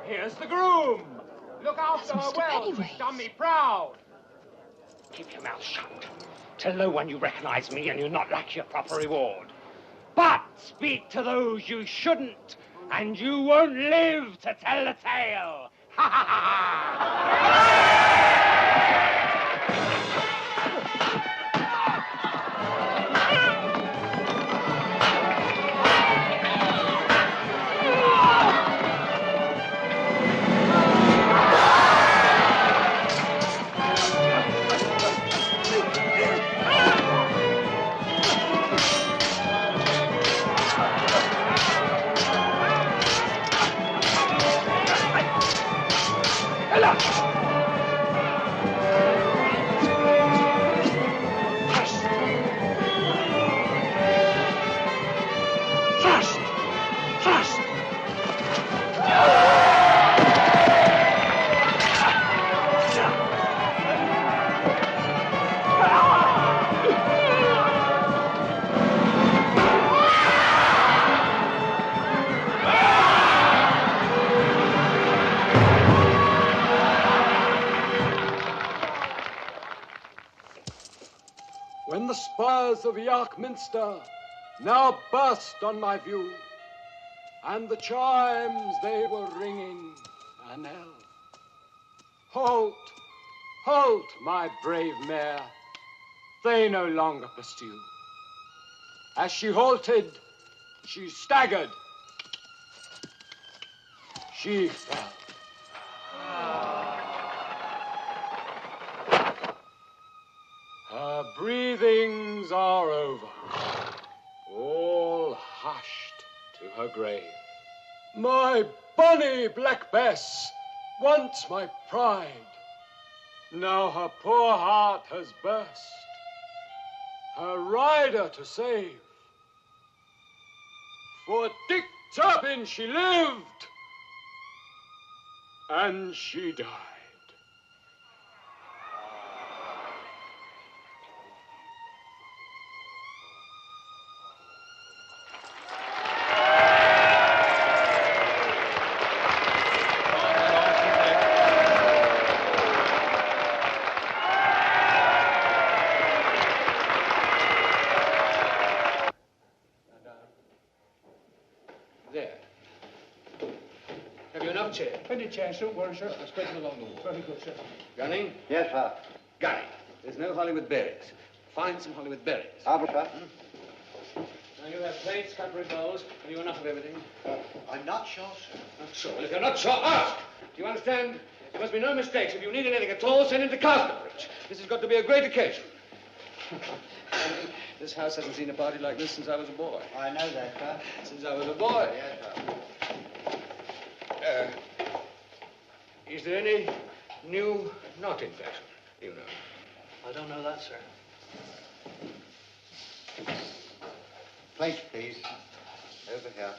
Here's the groom. Look after her well. She's done me proud. Keep your mouth shut. Tell no one you recognize me and you'll not lack your proper reward. But speak to those you shouldn't, and you won't live to tell the tale. Ha ha ha! When the spires of Yarkminster now burst on my view, and the chimes they were ringing a knell. Halt, halt, my brave mare, they no longer pursue. As she halted, she staggered, she fell. Her breathings are over, all hushed to her grave. My bonny Black Bess, once my pride, now her poor heart has burst, her rider to save. For Dick Turpin she lived, and she died. Plenty of chairs, don't worry, sir. I'll spread them along the wall. Very good, sir. Gunning? Yes, sir. Gunning, there's no Hollywood berries. Find some Hollywood berries. Sir. Now, you have plates, cutlery, bowls. Have you enough of everything? I'm not sure, sir. Not sure. Well, if you're not sure, ask. Do you understand? There must be no mistakes. If you need anything at all, send it to Casterbridge. This has got to be a great occasion. This house hasn't seen a party like this since I was a boy. I know that, sir. Since I was a boy. Yes, sir. Is there any new knot in fashion? You know. I don't know that, sir. Plate, please. Over here.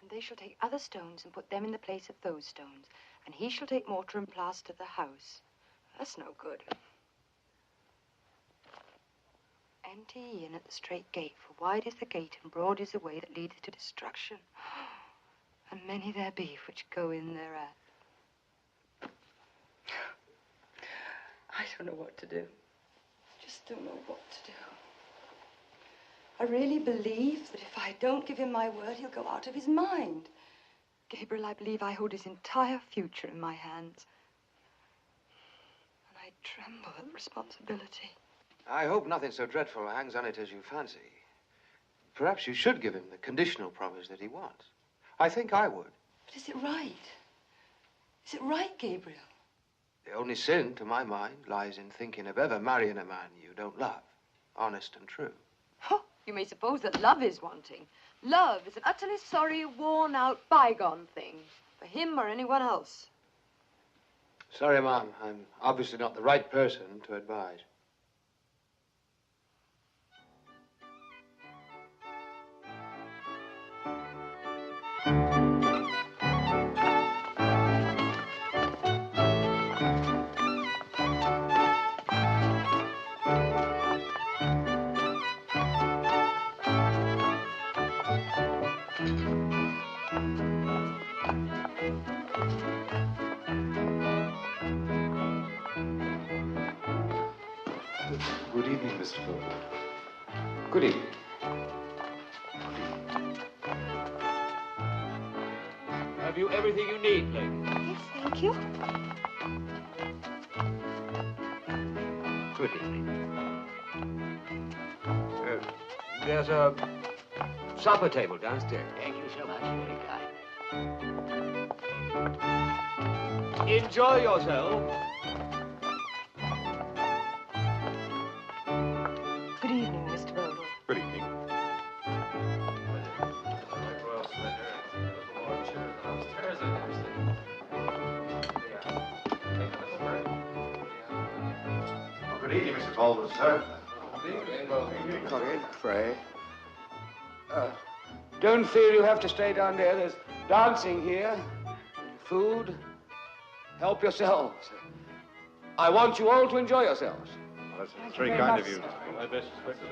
They shall take other stones and put them in the place of those stones. And he shall take mortar and plaster the house. That's no good. Enter ye in at the straight gate, for wide is the gate and broad is the way that leadeth to destruction. And many there be which go in thereat. I don't know what to do. Just don't know what to do. I really believe that if I don't give him my word, he'll go out of his mind. Gabriel, I believe I hold his entire future in my hands. And I tremble at the responsibility. I hope nothing so dreadful hangs on it as you fancy. Perhaps you should give him the conditional promise that he wants. I think I would. But is it right? Is it right, Gabriel? The only sin, to my mind, lies in thinking of ever marrying a man you don't love, honest and true. Oh, you may suppose that love is wanting. Love is an utterly sorry, worn-out, bygone thing. For him or anyone else. Sorry, Mom. I'm obviously not the right person to advise. Good evening, Mr. Bowen. Good evening. Have you everything you need, lady? Yes, thank you. Good evening. There's a supper table downstairs. Thank you so much. Very kind. Enjoy yourself. Good evening, Mr. Bowden. Good evening. Good evening, Mr. Baldwin, sir. Come in, pray. Don't feel you have to stay down there. There's dancing here, food. Help yourselves. I want you all to enjoy yourselves. Well, that's very kind of you. I best expect the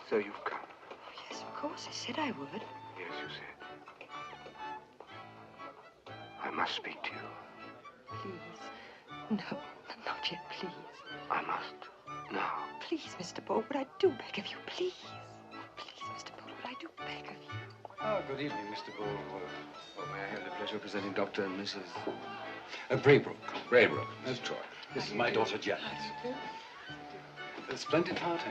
So you've come. Yes, of course. I said I would. Yes, you said. I must speak to you. Please. No, not yet, please. I must. Now. Please, Mr. Bowwood, I do beg of you, please. Please, Mr. Bowwood, I do beg of you. Oh, good evening, Mr. Baldwin. Oh, may I have the pleasure of presenting Dr. and Mrs. Braybrook. Braybrook. That's Troy. This is my daughter, Janet. A splendid party.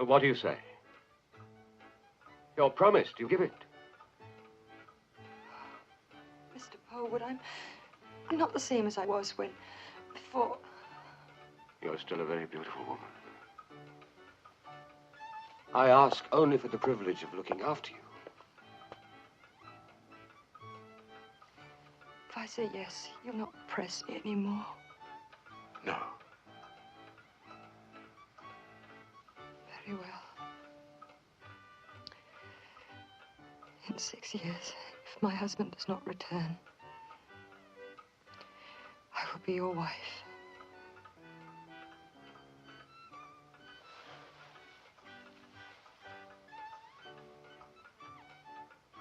What do you say? You're promised. You give it. Mr. Bowwood, I'm not the same as I was when, before. You're still a very beautiful woman. I ask only for the privilege of looking after you. If I say yes, you'll not press me anymore. No. Very well. In 6 years, if my husband does not return, I will be your wife.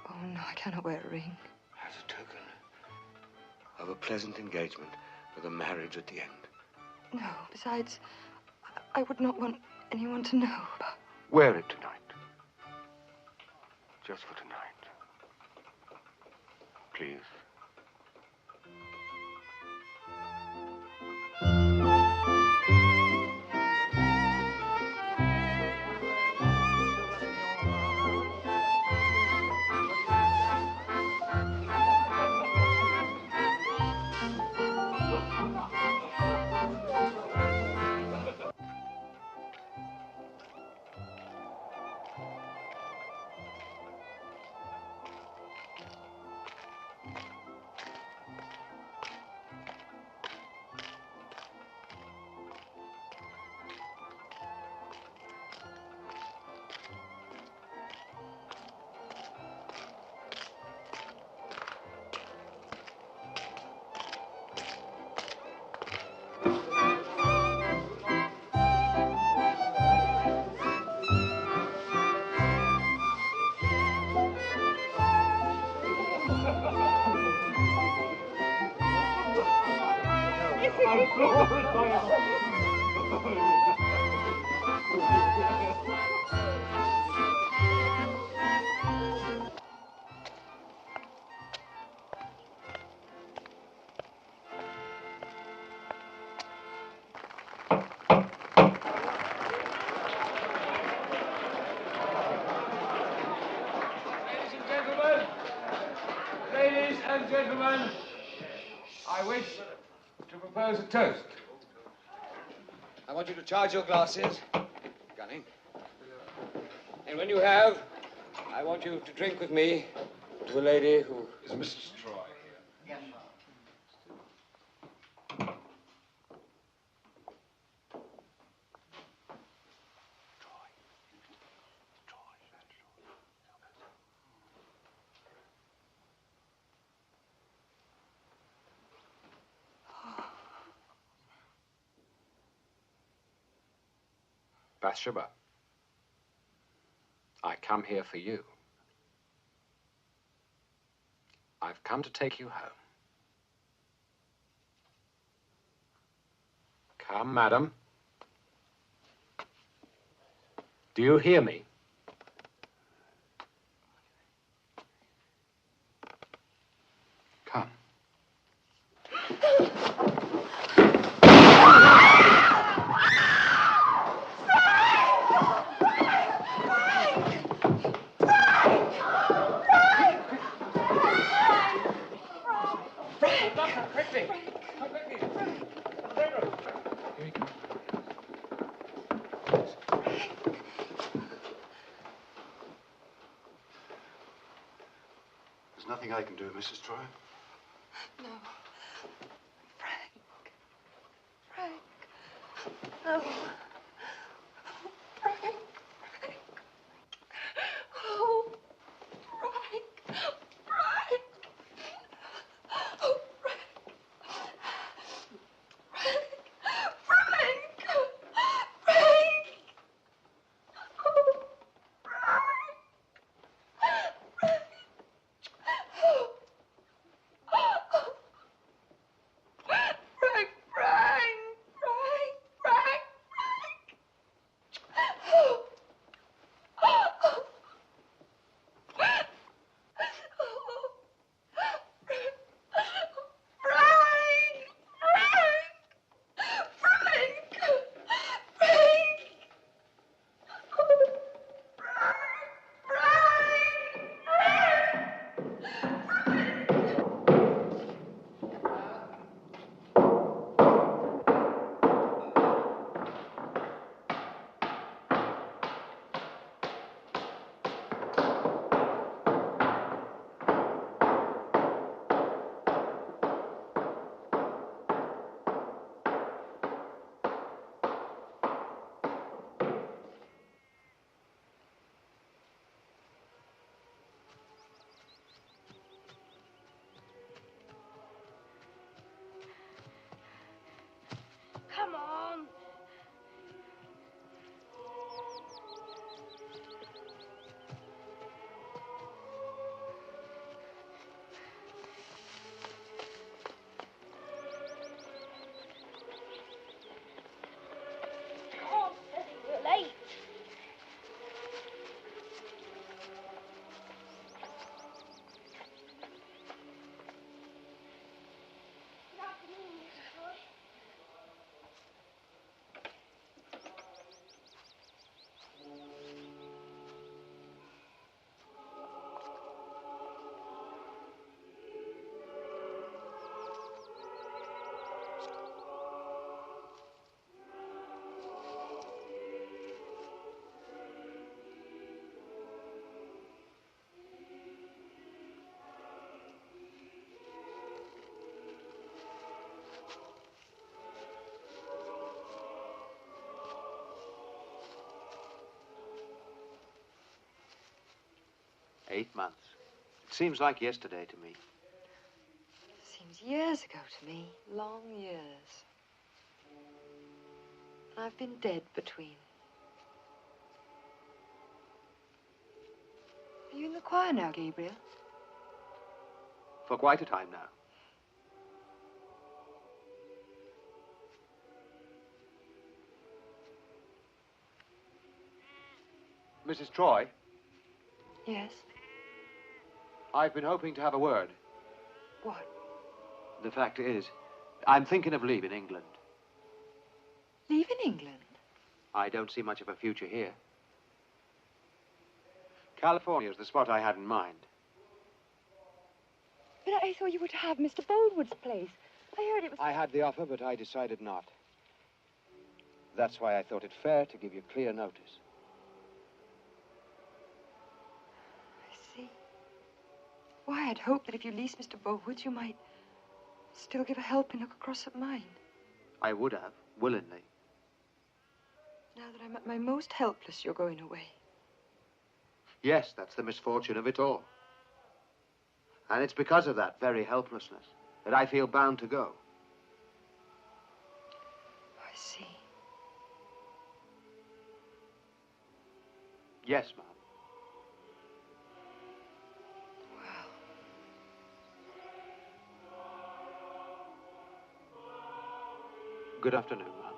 Oh, no, I cannot wear a ring. As a token of a pleasant engagement with a marriage at the end. No, besides, I would not want anyone to know about... Wear it tonight. Just for tonight. Please. Ladies and gentlemen, I wish to propose a toast. I want you to charge your glasses, Gunny. And when you have, I want you to drink with me to the lady who... Is Mrs. Troy here? Yes, sir. Bathsheba, I come here for you. I've come to take you home. Come, madam. Do you hear me? Come. There's nothing I can do, Mrs. Troy. No. Frank. Frank. No. Frank. Frank. Oh, Frank. Frank. Oh, Frank. Frank. Frank. Frank. Oh, Frank. Frank. Frank, Frank, Frank, Frank, Frank. 8 months. It seems like yesterday to me. Seems years ago to me. Long years. I've been dead between. Are you in the choir now, Gabriel? For quite a time now. Mrs. Troy, Yes. I've been hoping to have a word. What? The fact is, I'm thinking of leaving England. Leaving England? I don't see much of a future here. California's the spot I had in mind. But I thought you were to have Mr. Boldwood's place. I heard it was... I had the offer, but I decided not. That's why I thought it fair to give you clear notice. I see. Why, I'd hoped that if you leased Mr. Boldwood's, you might still give a helping look across at mine. I would have, willingly. Now that I'm at my most helpless, you're going away. Yes, that's the misfortune of it all. And it's because of that very helplessness that I feel bound to go. I see. Yes, Ma'am. Well. Good afternoon, ma'am.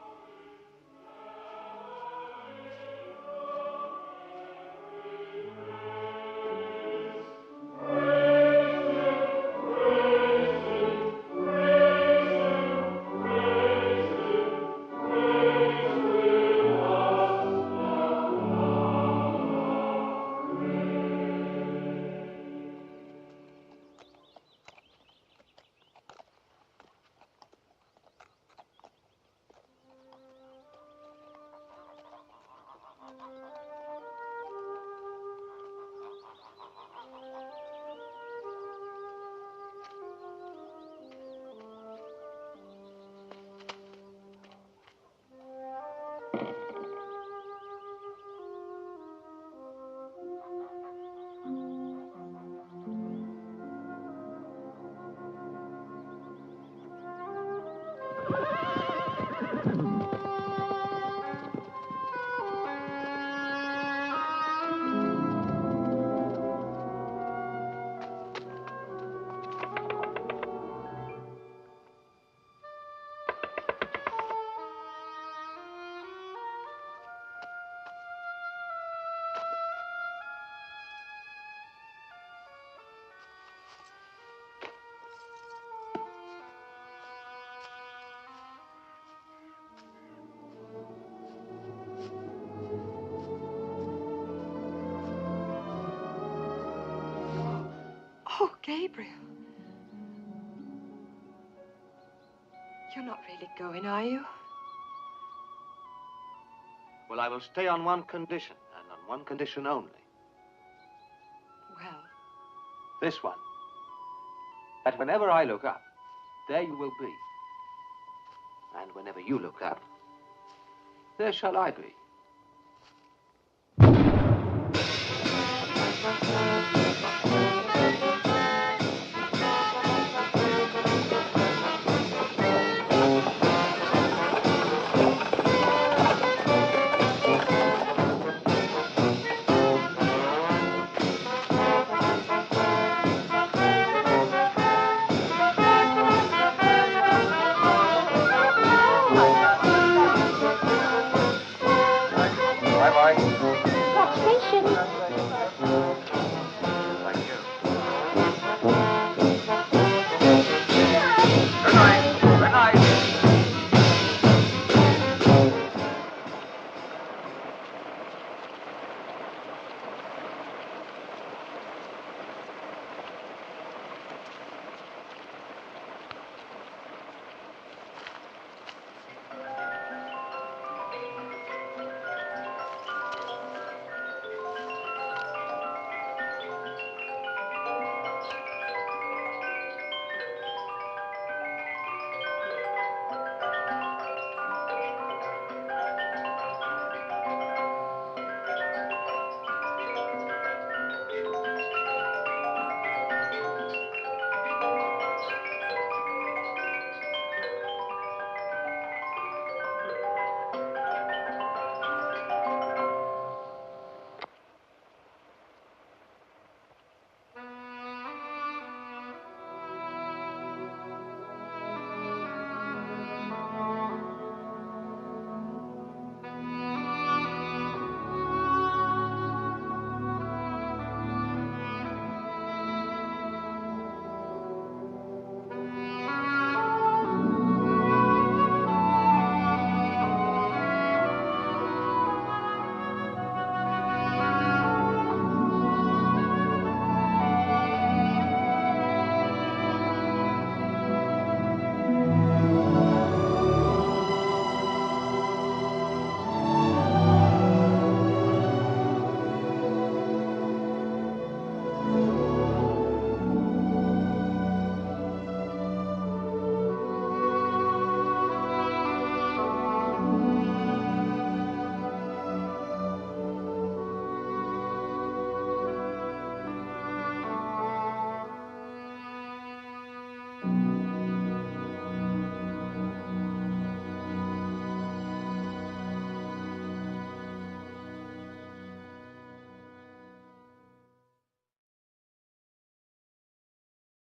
Oh, Gabriel. You're not really going, are you? Well, I will stay on one condition, and on one condition only. Well, This one. That whenever I look up, there you will be. And whenever you look up, there shall I be.